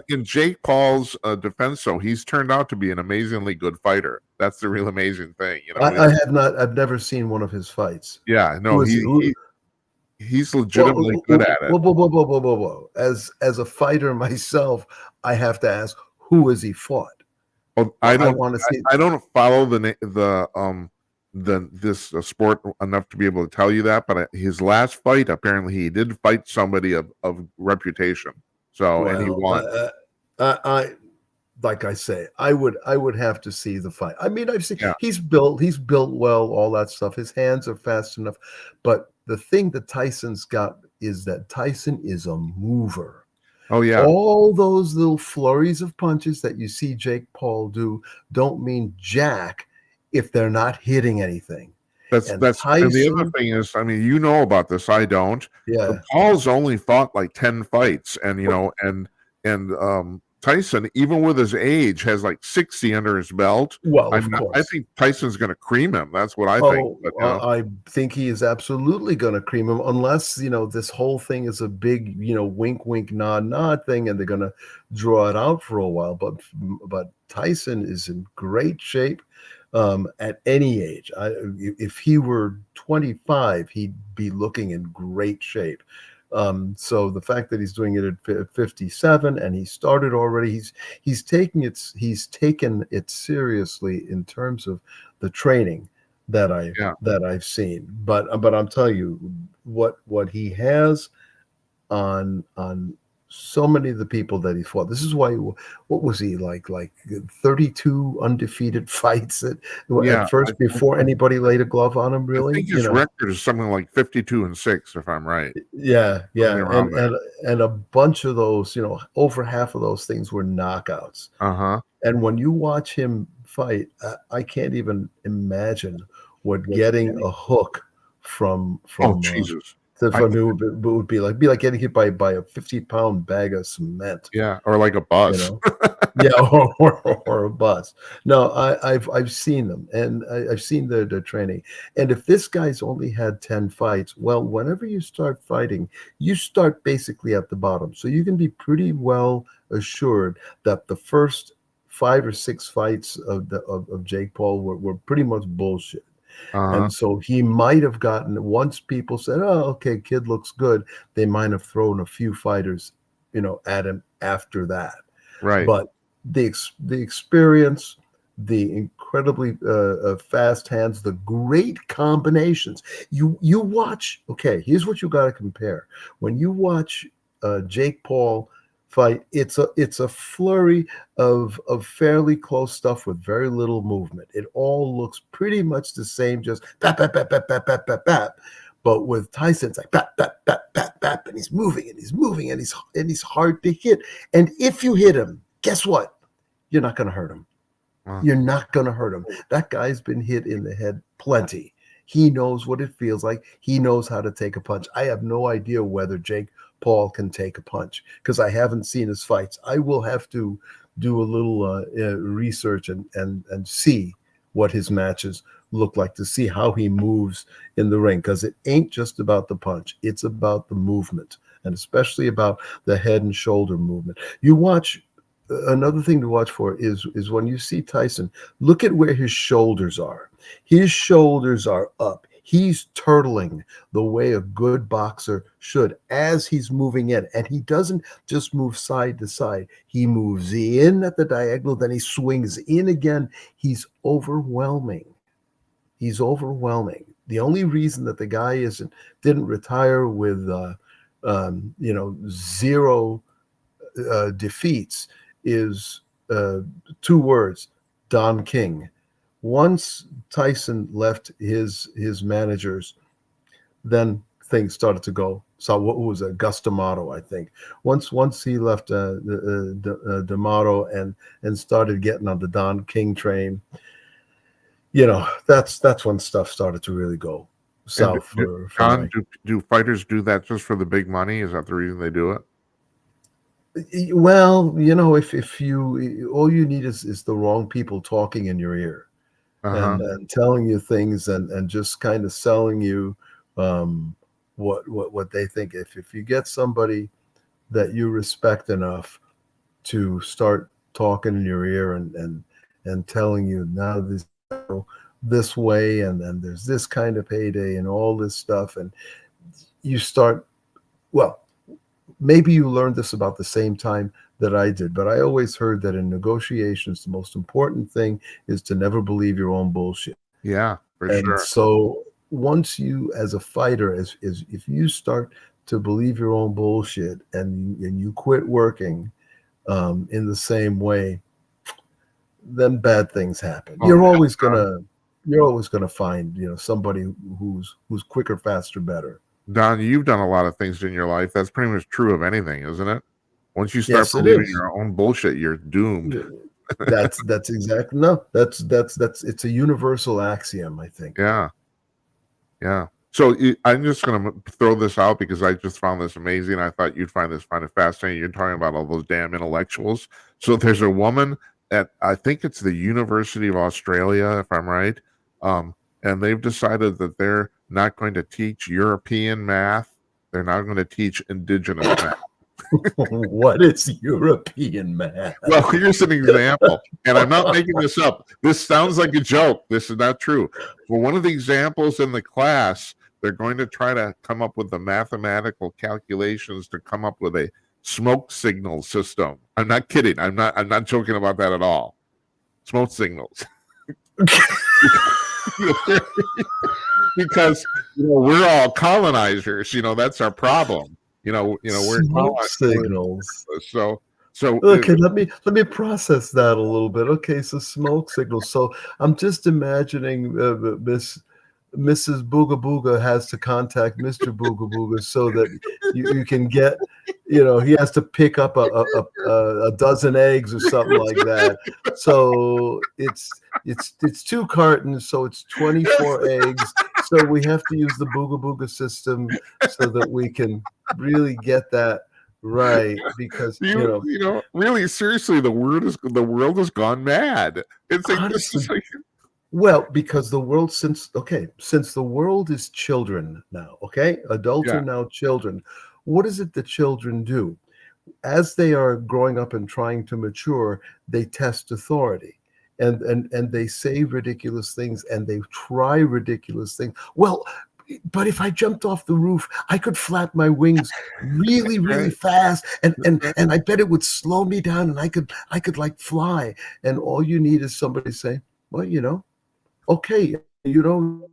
in Jake Paul's defense, though, he's turned out to be an amazingly good fighter. That's the real amazing thing. I've never seen one of his fights. Yeah, no, Who is he? he's Well, legitimately good at it. whoa. As a fighter myself, I have to ask, who has he fought? Well, Well, I want to see. I don't follow this sport enough to be able to tell you that, but his last fight, apparently he did fight somebody of reputation. So, and he Well, won. I like I say, I would have to see the fight. I mean, I've seen, Yeah. he's built well, all that stuff. His hands are fast enough, but the thing that Tyson's got is that Tyson is a mover. Oh yeah. All those little flurries of punches that you see Jake Paul do don't mean jack if they're not hitting anything. And And the other Tyson, thing is, I mean, you know about this, I don't. But yeah, Paul's only fought like 10 fights, and Tyson, even with his age, has like 60 under his belt. well, I of mean, I course. think Tyson's going to cream him. That's what I think. Oh, But I think he is absolutely going to cream him, unless this whole thing is a big wink, wink, nod, nod thing, and they're going to draw it out for a while. But Tyson is in great shape at any age. If he were 25, he'd be looking in great shape. So the fact that he's doing it at 57 and he started already, he's taken it seriously in terms of the training that I yeah, that I've seen. But I'm telling you, what he has on so many of the people that he fought. This is why. What was he like 32 undefeated fights yeah. at first, before anybody laid a glove on him? I Really, think his record is something like 52-6, if I'm right, yeah, something and around there. and a bunch of those, over half of those things were knockouts. Uh huh. And when you watch him fight, I can't even imagine what getting a hook from Oh from Jesus. I from him would be like. Be like getting hit by a 50-pound bag of cement. Yeah, or like a You bus. know, yeah, or a bus. No, I've seen them, and I've seen their training. And if this guy's only had 10 fights, well, whenever you start fighting, you start basically at the bottom. So you can be pretty well assured that the first 5 or 6 fights of Jake Paul were pretty much bullshit. Uh huh. And so he might have gotten, once people said, "Oh, okay, kid looks good," they might have thrown a few fighters, at him after that. Right. But the experience, the incredibly fast hands, the great combinations. You watch. Okay, here's what you got to compare. When you watch Jake Paul fight, it's a flurry of fairly close stuff with very little movement. It all looks pretty much the same, just bap bap bap bap bap bap bap bap. But with Tyson, it's like bap bap bap bap bap, and he's moving and he's moving and he's hard to hit. And if you hit him, guess what? You're not going to hurt him. Uh, You're not going to hurt him. That guy's been hit in the head plenty. He knows what it feels like. He knows how to take a punch. I have no idea whether Jake Paul can take a punch because I haven't seen his fights. I will have to do a little research and see what his matches look like, to see how he moves in the ring, because it ain't just about the punch. It's about the movement, and especially about the head and shoulder movement. You watch. Another thing to watch for is when you see Tyson, look at where his shoulders are. His shoulders are up. He's turtling the way a good boxer should as he's moving in. And he doesn't just move side to side. He moves in at the diagonal, then he swings in again. He's overwhelming. He's overwhelming. The only reason that the guy didn't retire with zero defeats is two words: Don King. Once Tyson left his managers, then things started to go. So what was it? Gus D'Amato, I think. Once he left D'Amato and started getting on the Don King train, that's when stuff started to really go and south for Don, Mike. do fighters do that just for the big money? Is that the reason they do it? Well, if you all you need is the wrong people talking in your ear Uh-huh. and telling you things and just kind of selling you what they think. If you get somebody that you respect enough to start talking in your ear and telling you now this way and there's this kind of payday and all this stuff, and you start, well, maybe you learned this about the same time that I did, but I always heard that in negotiations, the most important thing is to never believe your own bullshit. Yeah, for And sure. so once you, as a fighter, as if you start to believe your own bullshit and you quit working in the same way, then bad things happen. Oh, You're yeah. always gonna find somebody who's quicker, faster, better. Don, you've done a lot of things in your life. That's pretty much true of anything, isn't it? Once you start Yes, it believing is. your own bullshit, you're doomed. That's exactly, no. That's it's a universal axiom, I think. Yeah, yeah. So I'm just going to throw this out because I just found this amazing. I thought you'd find it fascinating. You're talking about all those damn intellectuals. So there's a woman at, I think it's the University of Australia, if I'm right, and they've decided that they're not going to teach European math. They're not going to teach indigenous math. What is European math? Well, here's an example, and I'm not making this up. This sounds like a joke. This is not true. For one of the examples in the class, they're going to try to come up with the mathematical calculations to come up with a smoke signal system. I'm not kidding. I'm not joking about that at all. Smoke signals. Because we're all colonizers. That's our problem. We're Smoke signals. So Okay, let me process that a little bit. Okay, so smoke signals. So I'm just imagining Mrs. Booga Booga has to contact Mr. Booga Booga so that you can get, he has to pick up a dozen eggs or something like that. So it's 2 cartons, so it's 24 eggs. So we have to use the Booga Booga system so that we can really get that right, because really seriously, the world has gone mad. It's like this is like, well, because the world, since the world is children now, adults are now children. What is it that children do? As they are growing up and trying to mature, they test authority, and they say ridiculous things and they try ridiculous things. Well, but if I jumped off the roof, I could flap my wings really, really Right. fast, and That's and right. and I bet it would slow me down, and I could like fly. And all you need is somebody say, well, okay, you don't.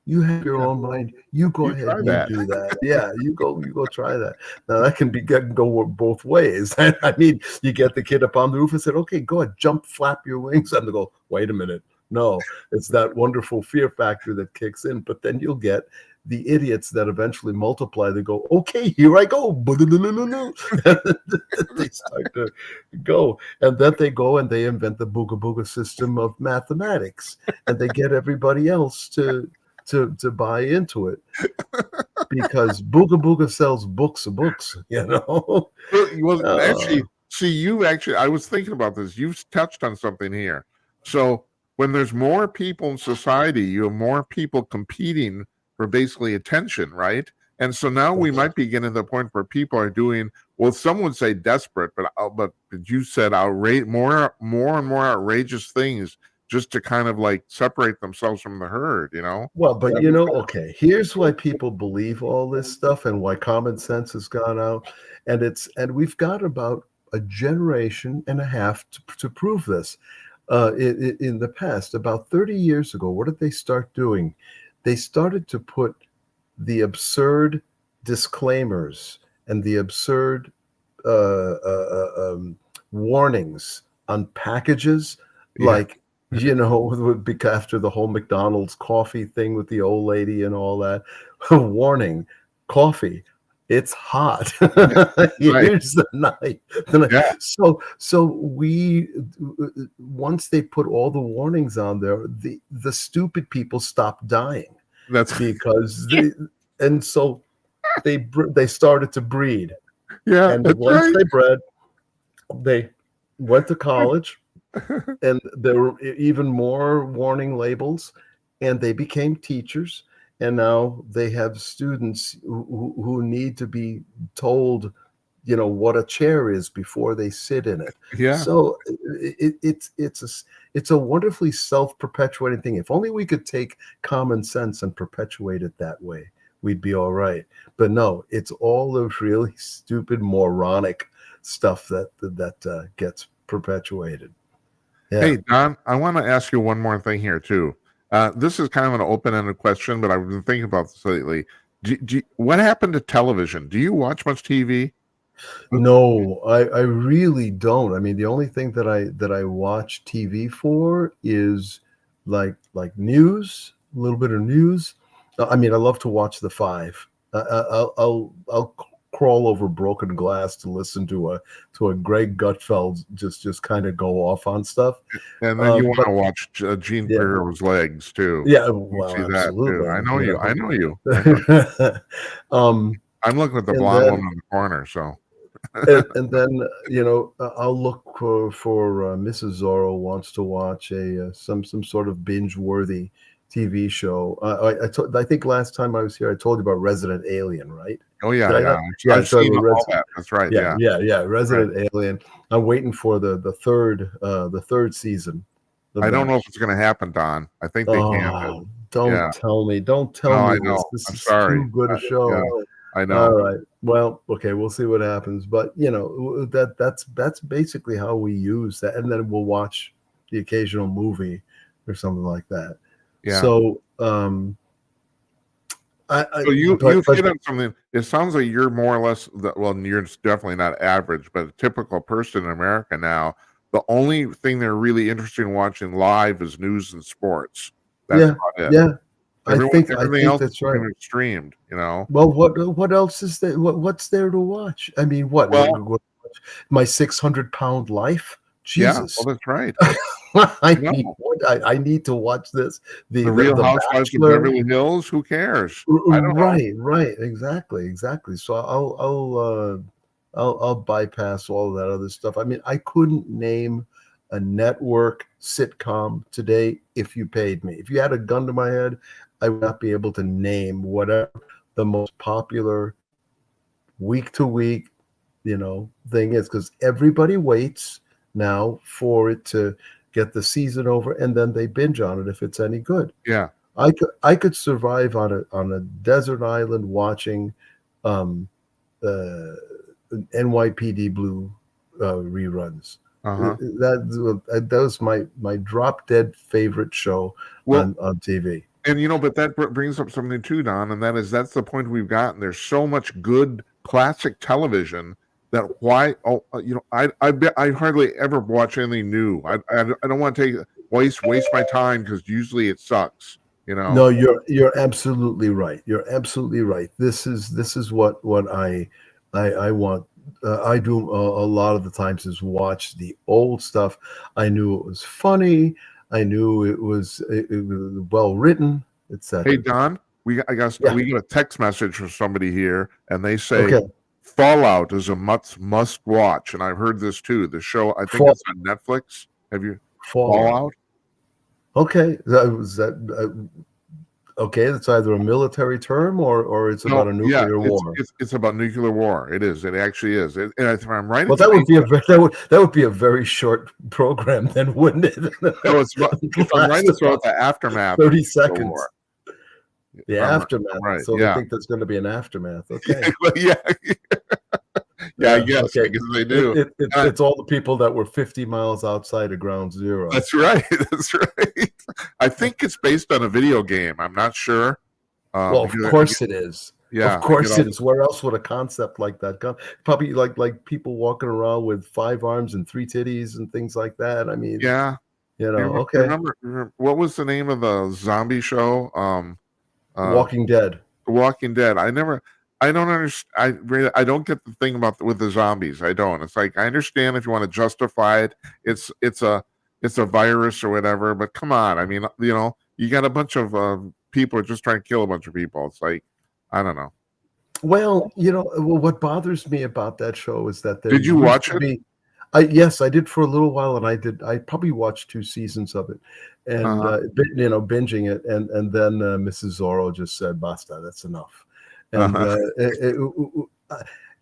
You have your Yeah. own mind. You go You ahead try and you that. do that. Yeah, you go try that. Now that can go both ways. I mean, you get the kid up on the roof and said, "Okay, go ahead, jump, flap your wings," and they go, "Wait a minute, no." It's that wonderful fear factor that kicks in. But then you'll get the idiots that eventually multiply. They go, "Okay, here I go." They start to go, and then they go and they invent the booga booga system of mathematics, and they get everybody else to buy into it because Booga Booga sells books of books, you know. Well, Uh, actually, see, you actually, I was thinking about this. You've touched on something here. So when there's more people in society, you have more people competing for basically attention, right? And so now we might be getting to the point where people are doing, well, some would say desperate, but you said more and more outrageous things just to kind of like separate themselves from the herd, you know? well, but Yeah. okay, here's why people believe all this stuff and why common sense has gone out, and we've got about a generation and a half to prove this. In the past, about 30 years ago, what did they start doing? They started to put the absurd disclaimers and the absurd warnings on packages, Yeah. like after the whole McDonald's coffee thing with the old lady and all that. Warning, coffee, it's hot. Right. Here's the night. Yeah. So we once they put all the warnings on there, the stupid people stopped dying That's because and so they started to breed, yeah, and that's once right. they bred, they went to college, and there were even more warning labels, and they became teachers, and now they have students who need to be told, what a chair is before they sit in it. Yeah. So it's a wonderfully self-perpetuating thing. If only we could take common sense and perpetuate it that way, we'd be all right. But no, it's all of really stupid, moronic stuff that gets perpetuated. Yeah. Hey, Don, I want to ask you one more thing here too. This is kind of an open-ended question, but I've been thinking about this lately. What happened to television? Do you watch much TV? No, I really don't. I mean, the only thing that I watch TV for is like news, a little bit of news. I mean, I love to watch The Five. I'll crawl over broken glass to listen to a Greg Gutfeld just kind of go off on stuff. And then you want But to watch Gene yeah, Pierre's legs too. yeah, You well, see that too. I absolutely, know you. I know you. I know. um, I'm looking at the and blonde then woman in the corner. So and then I'll look for Mrs. Zorro wants to watch some sort of binge worthy TV show. I think last time I was here I told you about Resident Alien, right? oh yeah, Did I yeah. not? Yeah, I've so seen all that. That's right. yeah, Yeah. yeah, Right. Resident Alien. I'm waiting for the third season of I don't that. know if it's going to happen, Don. I think they can't. Oh, Yeah. don't tell No, me I this. know. This I'm is sorry. too good a Yeah, show. I All know. right. Well, okay, we'll see what happens. But that's basically how we use that, and then we'll watch the occasional movie or something like that. Yeah. So, I So you've but hit on something. It sounds like you're more or less well, you're definitely not average, but a typical person in America now. The only thing they're really interested in watching live is news and sports. That's yeah, about it. yeah. I Everything think else is that's right. pretty much streamed. Well, what else is there? What's there to watch? I mean, Well, my 600-pound life? yeah. Jesus. Well, that's right. I need No, I need to watch this. the Real The Housewives of Bachelor. Beverly Hills. Who cares? I don't know. Right, right, exactly. So I'll bypass all of that other stuff. I mean, I couldn't name a network sitcom today if you paid me. If you had a gun to my head, I would not be able to name whatever the most popular week to week, thing is, because everybody waits now for it to get the season over, and then they binge on it if it's any good. Yeah. I could survive on a desert island watching um, uh, NYPD Blue reruns. Uh-huh. That was my drop dead favorite show Well, on TV. and but that brings up something too, Don, and that's the point we've gotten. There's so much good classic television that why? Oh, I hardly ever watch anything new. I don't want to waste my time because usually it sucks. No, you're absolutely right. You're absolutely right. This is what I want. I do a lot of the times is watch the old stuff. I knew it was funny. I knew it was well written, Hey, etc. Don, Yeah. we got a text message from somebody here, and they say Okay. Fallout is a must watch, and I've heard this too. The show, I think Fall, it's on Netflix. Have you Fallout. Fallout? Okay. That was that. Okay. That's either a military term or it's No, about a yeah, nuclear war. it's about nuclear war. It is. It actually is. And if I'm right, Well, it's based. that would be a very short program, then, wouldn't it? No, if I'm right, Last it's about about the aftermath of 30 nuclear seconds. war. The If I'm aftermath. right, So they yeah, think there's going to be an aftermath. Okay. yeah, yeah. I Yeah. guess Okay. they do. It's all the people that were 50 miles outside of ground zero. That's right. That's right. I think it's based on a video game. I'm not sure. Well, of Because course it is. yeah, Of course it is. Where else would a concept like that come? Probably like people walking around with 5 arms and 3 titties and things like that. I mean, yeah. okay. Remember what was the name of the zombie show? Uh, Walking Dead. Walking Dead. I don't understand. I don't get the thing about with the zombies. I don't. It's like I understand if you want to justify it. It's a virus or whatever. But come on. I mean, you got a bunch of people just trying to kill a bunch of people. It's like I don't know. Well, what bothers me about that show is that there Did you used watch to it? be. Yes, I did for a little while, and I probably watched 2 seasons of it, and Uh-huh. binging it, and then Mrs. Zorro just said, "Basta, that's enough," and Uh-huh.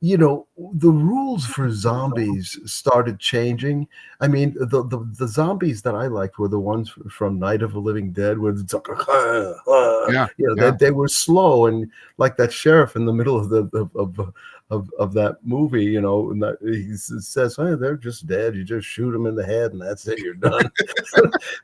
the rules for zombies started changing. I mean, the zombies that I liked were the ones from Night of the Living Dead, where it's like, Yeah. Yeah. they were slow, and like that sheriff in the middle of of that movie, and that he says, "Hey, they're just dead. You just shoot them in the head, and that's it. You're done."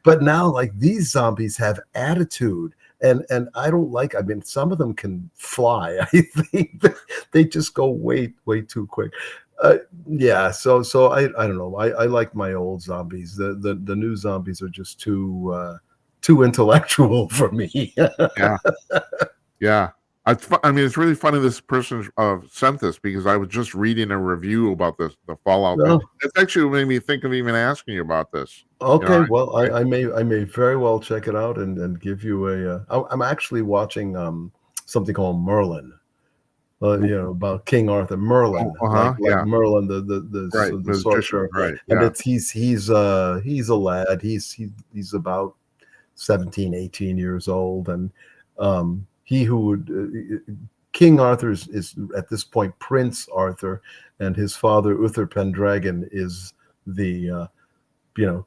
But now, like, these zombies have attitude, and I don't like. I mean, some of them can fly. I think they just go way too quick. Yeah, so I don't know. I like my old zombies. The new zombies are just too intellectual for me. Yeah. Yeah. I mean, it's really funny this person sent this because I was just reading a review about the Fallout. No. It's actually what made me think of even asking you about this. Okay, well, I may very well check it out and give you I'm actually watching something called Merlin. About King Arthur, Merlin, like Yeah. Merlin, Right. the Magician, sorcerer, right. and Yeah. he's a lad. He's about 17, 18 years old, and he who would King Arthur is at this point Prince Arthur, and his father Uther Pendragon is the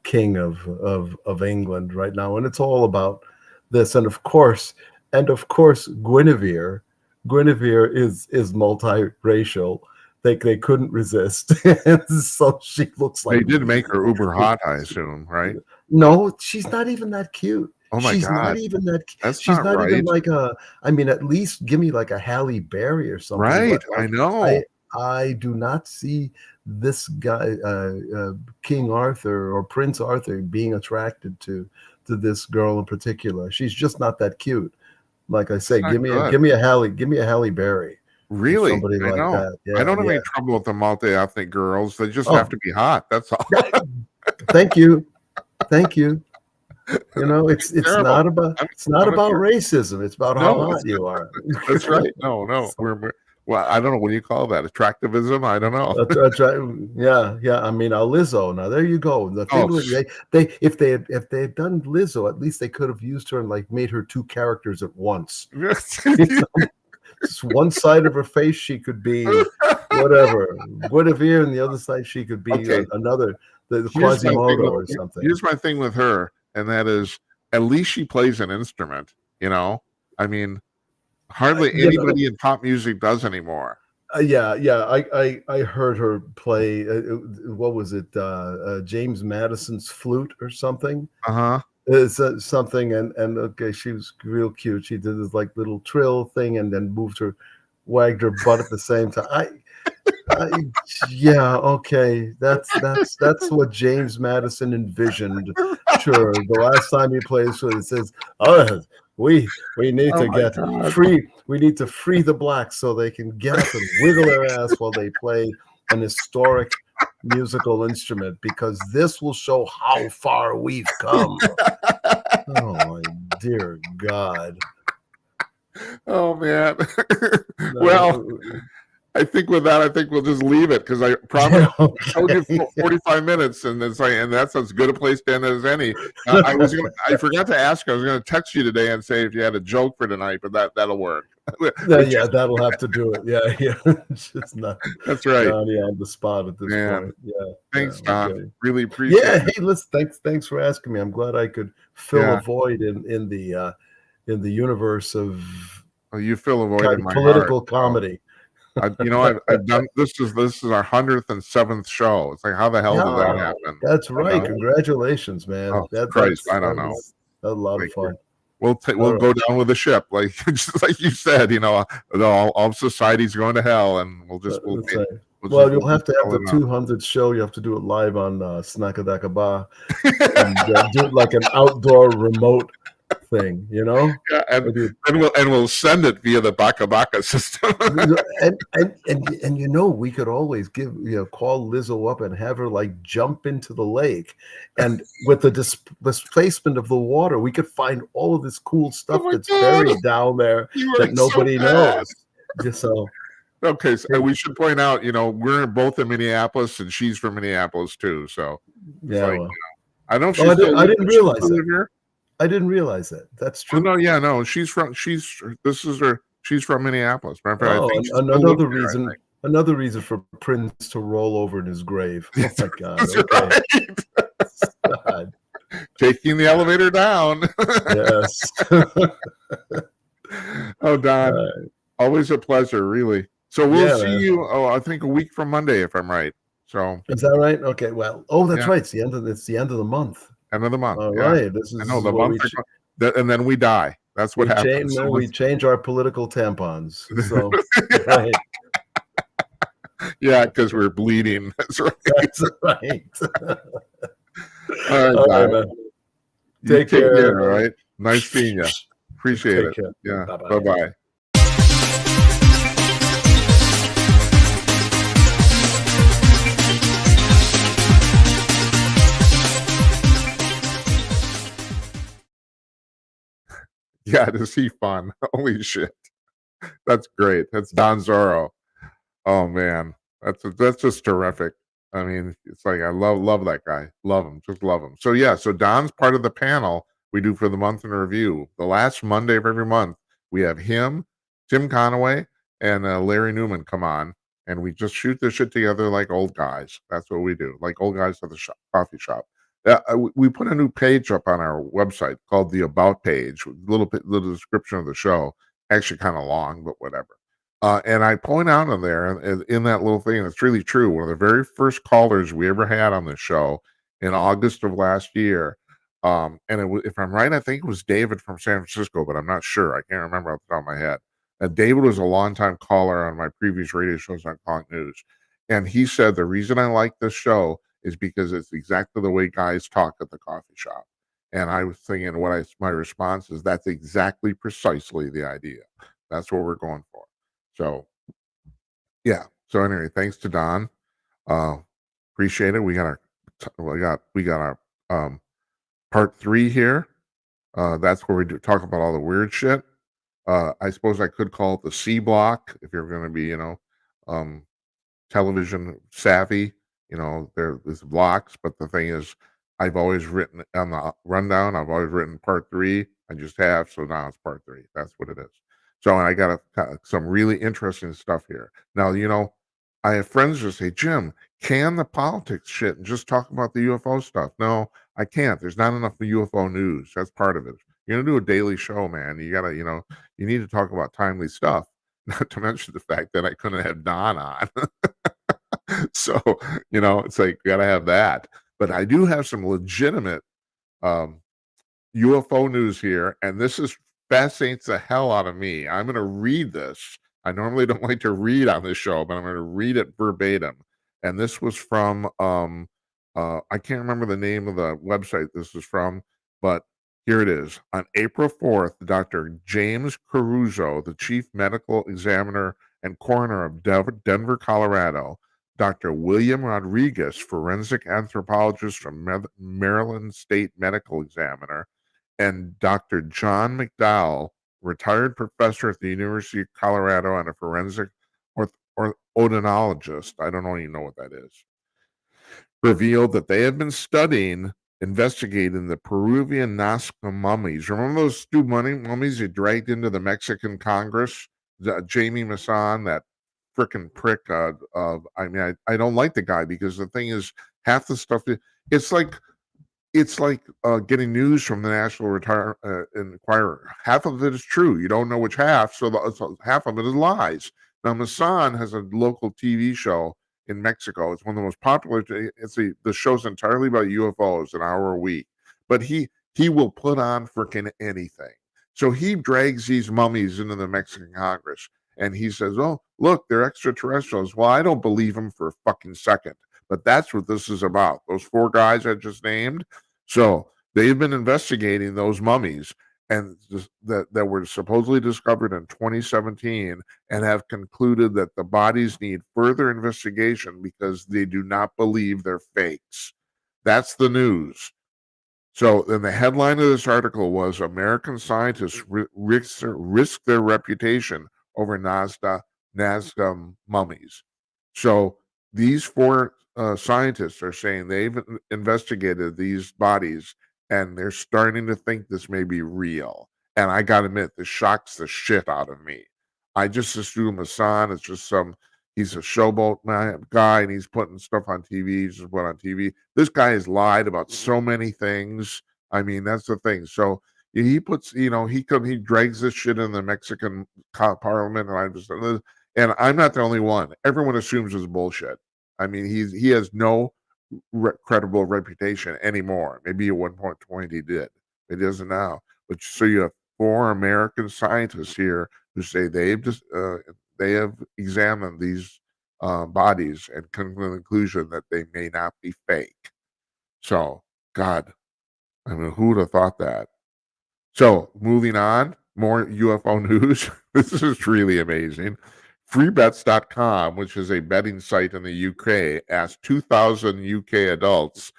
king of England right now, and it's all about this, and of course Guinevere is multiracial. They couldn't resist, so she looks like. They did make her uber hot, I assume, right? No, she's not even that cute. Oh my She's not God. even that. That's She's not not even right. like a. I mean, at least give me like a Halle Berry or something. Right. But I like, know. I do not see this guy, King Arthur or Prince Arthur, being attracted to this girl in particular. She's just not that cute. Like I say, Not good. give me a Halle Berry. Really? Somebody I like know. that. I Yeah, don't have yeah. any trouble with the multi-ethnic girls. They just Oh. have to be hot. That's all. Thank you. Thank you. It's terrible. not about I'm a racism. It's about how hot you are. That's right. No. Well, I don't know. What do you call that? Attractivism? I don't know. That's right. Yeah. I mean, Lizzo. Now there you go. The thing with if they had done Lizzo, at least they could have used her and like made her two characters at once. Just one side of her face, she could be whatever Guinevere, and the other side, she could be another the Quasimodo or something. Here's my thing with her, and that is, at least she plays an instrument. You know, I mean, hardly You know, anybody in pop music does anymore. yeah, yeah. I heard her play. What was it? James Madison's flute or something. Uh huh. It's something, and okay, she was real cute. She did this like little trill thing, and then wagged her butt at the same time. I yeah, okay. That's what James Madison envisioned. Sure. The last time he plays it says, "Oh, we need Oh to my get god. free. We need to free the blacks so they can get up and wiggle their ass while they play an historic musical instrument because this will show how far we've come." Oh my dear God. Oh man. Well, No, I think with that, I think we'll just leave it because I promised. yeah, I told you okay. 45 minutes, and it's like, and that's as good a place to end as any. I forgot to ask you. I was going to text you today and say if you had a joke for tonight, but that'll work. No, Which yeah, that'll have to do it. Yeah, yeah. It's just not that's right, Johnny on the spot at this man. point. Yeah, yeah, Thanks, Don. okay. Really appreciate Yeah, it. hey, listen, thanks for asking me. I'm glad I could fill a Yeah, void in the universe of well, you fill a void kind in of my heart. political So comedy. I've done this is our 107th show. It's like how the hell did that Yeah, happen? that's You right. know? Congratulations, Oh man. Christ, I don't know. That was a lot of Like fun. we'll All go right. down with the ship, like just like you said. All society's going to hell, and That's right. Well, you'll we'll have just to have fill the it up. 200th show. You have to do it live on Snackadaka Bar and do it like an outdoor remote thing, you know? Yeah, Maybe and we'll send it via the Baka Baka system. and we could always call Lizzo up and have her like jump into the lake, and with the displacement of the water, we could find all of this cool Oh stuff my that's god, buried down there you are that so nobody bad. knows. Just so Okay, so hey, we should point out, we're both in Minneapolis, and she's from Minneapolis too. So it's yeah, like, well, I don't know if oh, I didn't does she realize still that. live here. I didn't realize that. That's Oh true. no, yeah, no, she's this is her. She's from Minneapolis. Matter of fact, I Oh, think and she still lives there. another reason for Prince to roll over in his grave. I Oh my think God. that's Okay. right. God. Taking the elevator down. Yes. Oh, Don, Uh, always a pleasure, really. So we'll yeah, see man. you. Oh, I think a week from Monday, if I'm right. So Is that right? Okay. Well, oh, that's yeah, right. It's the end of the month. end of the month. All Yeah, right. This I know is the where month, and then we die. That's what happens. So we let's, change our political tampons. So, right. yeah, because we're bleeding. That's right. That's right. All right, All right, Don. man. You Take take care. care. All right. Nice seeing you. Appreciate Take it. care. Yeah. Bye bye. Bye bye. Yeah, is he fun? Holy shit. That's great. That's Don Zorro. Oh man. That's just terrific. I mean, it's like I love that guy. Love him. Just love him. So yeah, so Don's part of the panel we do for the month in review. The last Monday of every month, we have him, Tim Conaway, and Larry Newman come on, and we just shoot this shit together like old guys. That's what we do, like old guys at the coffee shop. We put a new page up on our website called the About page, with little description of the show. Actually, kind of long, but whatever. And I point out in there, in that little thing, and it's really true. One of the very first callers we ever had on the show in August of last year, and if I'm right, I think it was David from San Francisco, but I'm not sure. I can't remember off the top of my head. David was a longtime caller on my previous radio shows on Conk News, and he said the reason I like this show is because it's exactly the way guys talk at the coffee shop. And I was thinking, my response is that's exactly precisely the idea. That's what we're going for. So yeah. So anyway, thanks to Don. Uh appreciate it. We got our part 3 here. That's where we talk about all the weird shit. I suppose I could call it the C block if you're going to be, um television savvy. There's blocks, but the thing is, I've always written on the rundown. I've always written part 3. I just have, so now it's part 3. That's what it is. So, and I got some really interesting stuff here. Now, I have friends who say, Jim, can the politics shit and just talk about the UFO stuff? No, I can't. There's not enough UFO news. That's part of it. you're gonna do a daily show, man. You gotta, you need to talk about timely stuff. Not to mention the fact that I couldn't have Don on. So, it's like gotta have that. But I do have some legitimate um UFO news here, and this is fascinates the hell out of me. I'm going to read this. I normally don't like to read on this show, but I'm going to read it verbatim. And this was from I can't remember the name of the website this is from, but here it is. On April 4th, Dr. James Caruso, the chief medical examiner and coroner of Denver, Colorado, Dr. William Rodriguez, forensic anthropologist from Maryland State Medical Examiner, and Dr. John McDowell, retired professor at the University of Colorado and a forensic or odontologist, I don't even know what that is, revealed that they have been investigating the Peruvian Nazca mummies. Remember those two mummies you dragged into the Mexican Congress? Jamie Maussan, that frickin' prick. I don't like the guy because the thing is, half the stuff, it's like getting news from the National Enquirer. Half of it is true. You don't know which half, so half of it is lies. Now, Masan has a local TV show in Mexico. It's one of the most popular. The show's entirely about UFOs, an hour a week. But he will put on freaking anything. So he drags these mummies into the Mexican Congress, and he says, "Oh, look, they're extraterrestrials." Well, I don't believe him for a fucking second. But that's what this is about. Those four guys I just named. So they've been investigating those mummies and that were supposedly discovered in 2017 and have concluded that the bodies need further investigation because they do not believe they're fakes. That's the news. So then the headline of this article was American scientists risk their reputation over Nazca mummies. So these four scientists are saying they've investigated these bodies and they're starting to think this may be real. And I got to admit, this shocks the shit out of me. I just assume Hassan is just he's a showboat guy and he's putting stuff on TV. He's just put on TV. This guy has lied about so many things. I mean, that's the thing. So he puts, he drags this shit in the Mexican parliament, and I'm not the only one. Everyone assumes it's bullshit. I mean, he has no credible reputation anymore. Maybe at one point he did. He doesn't now. But so you have four American scientists here who say they have examined these bodies and come to the conclusion that they may not be fake. So, God, I mean, who would have thought that? So, moving on, more UFO news. This is really amazing. Freebets.com, which is a betting site in the UK, asked 2,000 UK adults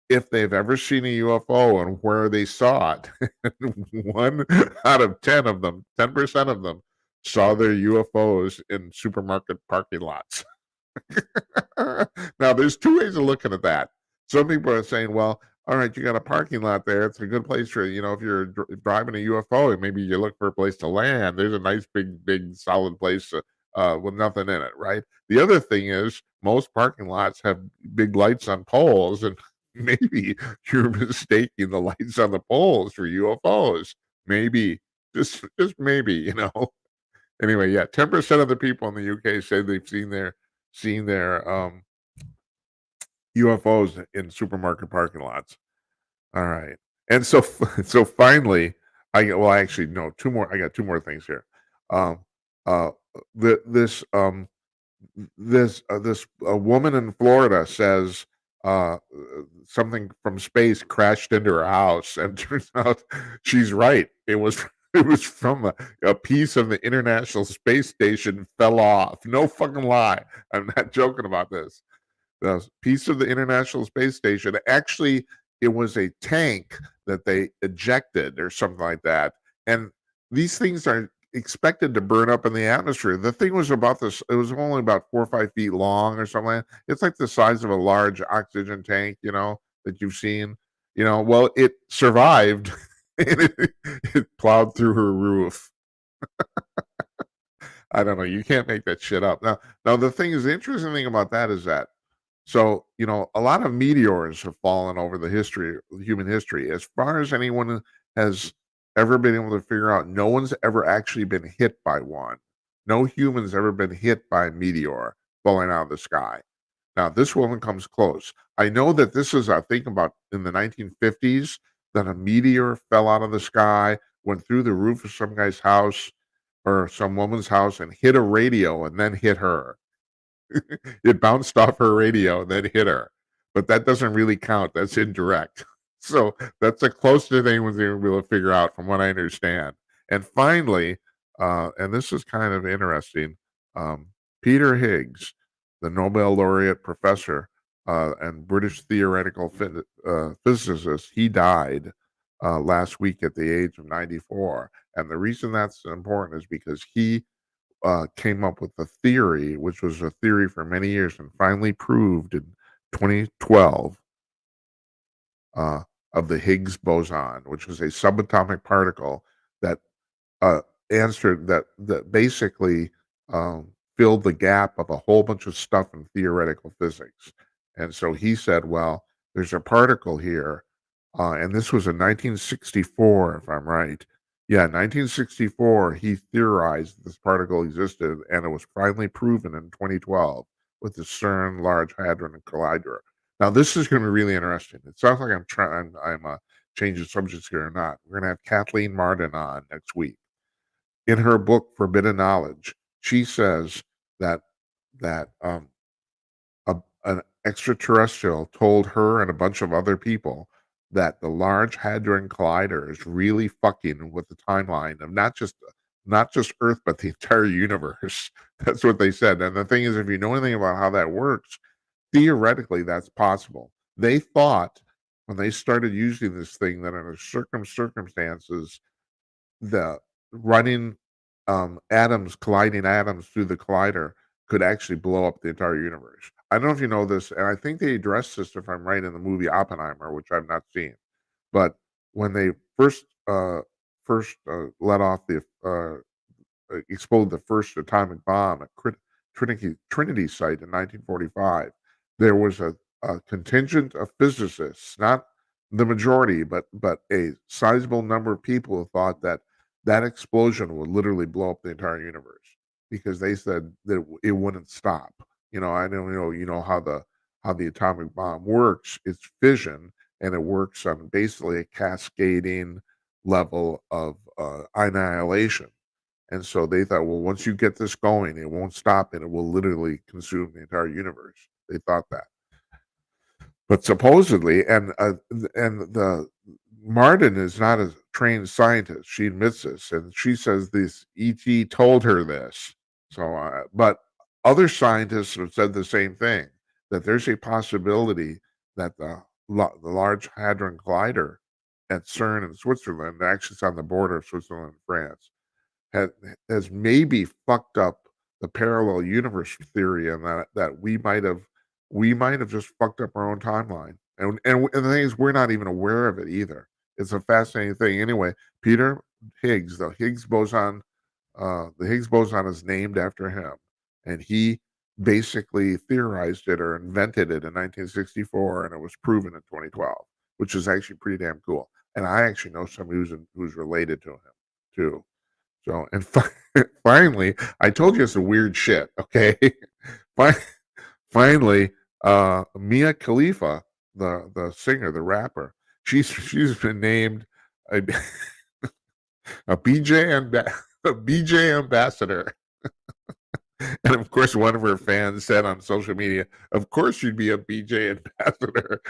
if they've ever seen a UFO and where they saw it. 1 out of 10 of them, 10% of them, saw their UFOs in supermarket parking lots. Now, there's two ways of looking at that. Some people are saying, well, all right, you got a parking lot there. It's a good place for, if you're driving a UFO, maybe you look for a place to land. There's a nice, big, solid place with nothing in it, right? The other thing is most parking lots have big lights on poles, and maybe you're mistaking the lights on the poles for UFOs. Maybe, just maybe, Anyway, yeah, 10% of the people in the UK say they've seen their UFOs in supermarket parking lots. All right. And so finally, actually no, two more. I got two more things here. Um uh this woman in Florida says something from space crashed into her house, and turns out she's right. It was from a piece of the International Space Station fell off. No fucking lie. I'm not joking about this. The piece of the International Space Station, actually, it was a tank that they ejected or something like that. And these things are expected to burn up in the atmosphere. The thing was about this, it was only about 4 or 5 feet long or something. It's like the size of a large oxygen tank, that you've seen. Well, it survived and it plowed through her roof. I don't know. You can't make that shit up. Now the interesting thing about that is that, so, a lot of meteors have fallen over the human history. As far as anyone has ever been able to figure out. No one's ever actually been hit by one. No human's ever been hit by a meteor falling out of the sky. Now, this woman comes close. I know that this is, I think, about in the 1950s, that a meteor fell out of the sky, went through the roof of some guy's house or some woman's house and hit a radio and then hit her. It bounced off her radio and then hit her. But that doesn't really count. That's indirect. So that's the closest thing was able to figure out, from what I understand. And finally, and this is kind of interesting, Peter Higgs, the Nobel laureate professor and British theoretical physicist, he died last week at the age of 94. And the reason that's important is because he came up with a theory, which was a theory for many years and finally proved in 2012, uh, of the Higgs boson, which is a subatomic particle that uh, answered that basically filled the gap of a whole bunch of stuff in theoretical physics. And so he said, well, there's a particle here, and this was in 1964, if I'm right. Yeah, 1964, he theorized this particle existed, and it was finally proven in 2012 with the CERN Large Hadron Collider. Now, this is going to be really interesting. It sounds like I'm changing subjects here or not. We're going to have Kathleen Martin on next week. In her book Forbidden Knowledge, she says that an extraterrestrial told her and a bunch of other people that the Large Hadron Collider is really fucking with the timeline of not just Earth but the entire universe. That's what they said. And the thing is, if you know anything about how that works, theoretically that's possible. They thought when they started using this thing that under certain circumstances, the running colliding atoms through the collider could actually blow up the entire universe. I don't know if you know this, and I think they addressed this, if I'm right, in the movie Oppenheimer, which I've not seen. But when they let off the explode the first atomic bomb at Trinity site in 1945, there was a contingent of physicists, not the majority, but a sizable number of people who thought that that explosion would literally blow up the entire universe, because they said that it wouldn't stop. I don't know. How the atomic bomb works. It's fission, and it works on basically a cascading level of annihilation. And so they thought, well, once you get this going, it won't stop, and it will literally consume the entire universe. They thought that. But supposedly, and the Martin is not a trained scientist. She admits this, and she says this ET told her this. So, but other scientists have said the same thing, that there's a possibility that the Large Hadron Collider at CERN in Switzerland, actually it's on the border of Switzerland and France, has maybe fucked up the parallel universe theory, and that we might have just fucked up our own timeline. And the thing is, we're not even aware of it either. It's a fascinating thing. Anyway, Peter Higgs, the Higgs boson is named after him, and he basically theorized it or invented it in 1964, and it was proven in 2012, which is actually pretty damn cool. And I actually know somebody who's related to him too. So, and finally, I told you it's a weird shit. Okay, finally, Mia Khalifa, the singer, the rapper, she's been named a, a BJ a BJ ambassador. And of course, one of her fans said on social media, "Of course, you'd be a BJ ambassador."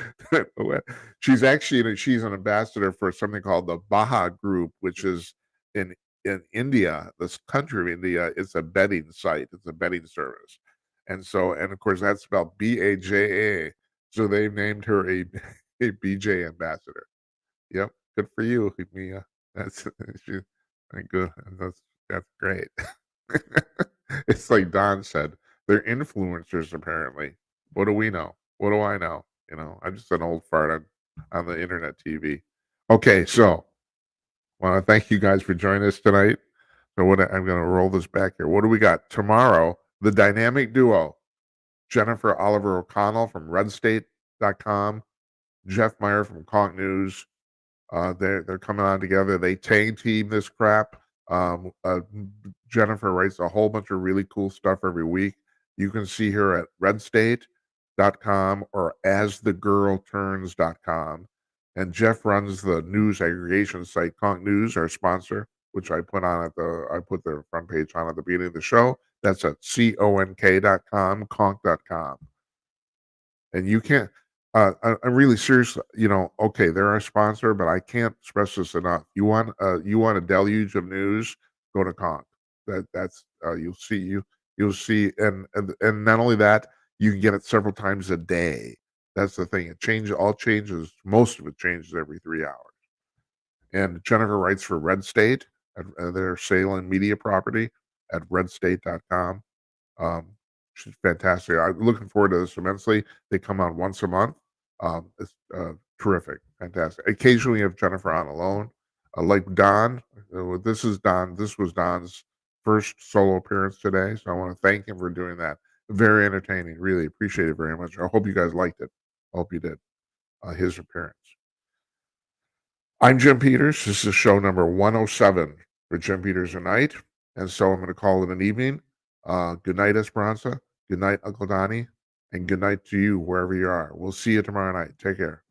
She's an ambassador for something called the Baha Group, which is in India, this country of India. It's a betting site. It's a betting service, and of course that's spelled BAJA. So they've named her a BJ ambassador. Yep, good for you, Mia. That's she, good. That's great. It's like Don said, they're influencers apparently. What do we know? What do I know? I'm just an old fart on the internet TV. Okay, so I want to thank you guys for joining us tonight. So I'm going to roll this back here. What do we got tomorrow? The dynamic duo, Jennifer Oliver O'Connell from RedState.com, Jeff Meyer from Conk News, They're coming on together. They tag team this crap. Jennifer writes a whole bunch of really cool stuff every week. You can see her at redstate.com or asthegirlturns.com. And Jeff runs the news aggregation site Conk News, our sponsor, which I put the front page on at the beginning of the show. That's at conk.com, conk.com. And you can't, I'm really serious, okay, they're our sponsor, but I can't stress this enough. You want a deluge of news, go to Conk. That's you'll see, and not only that, you can get it several times a day. That's the thing. Most of it changes every 3 hours. And Jennifer writes for Red State, their Salem media property at redstate.com. She's fantastic. I'm looking forward to this immensely. They come out once a month. It's terrific, fantastic. Occasionally, you have Jennifer on alone, like Don. This was Don's first solo appearance today, so I want to thank him for doing that. Very entertaining. Really appreciate it very much. I hope you guys liked it. I hope you did. His appearance. I'm Jim Peters. This is show number 107 for Jim Peters Tonight, and so I'm going to call it an evening. Good night, Esperanza. Good night, Uncle Donnie. And good night to you, wherever you are. We'll see you tomorrow night. Take care.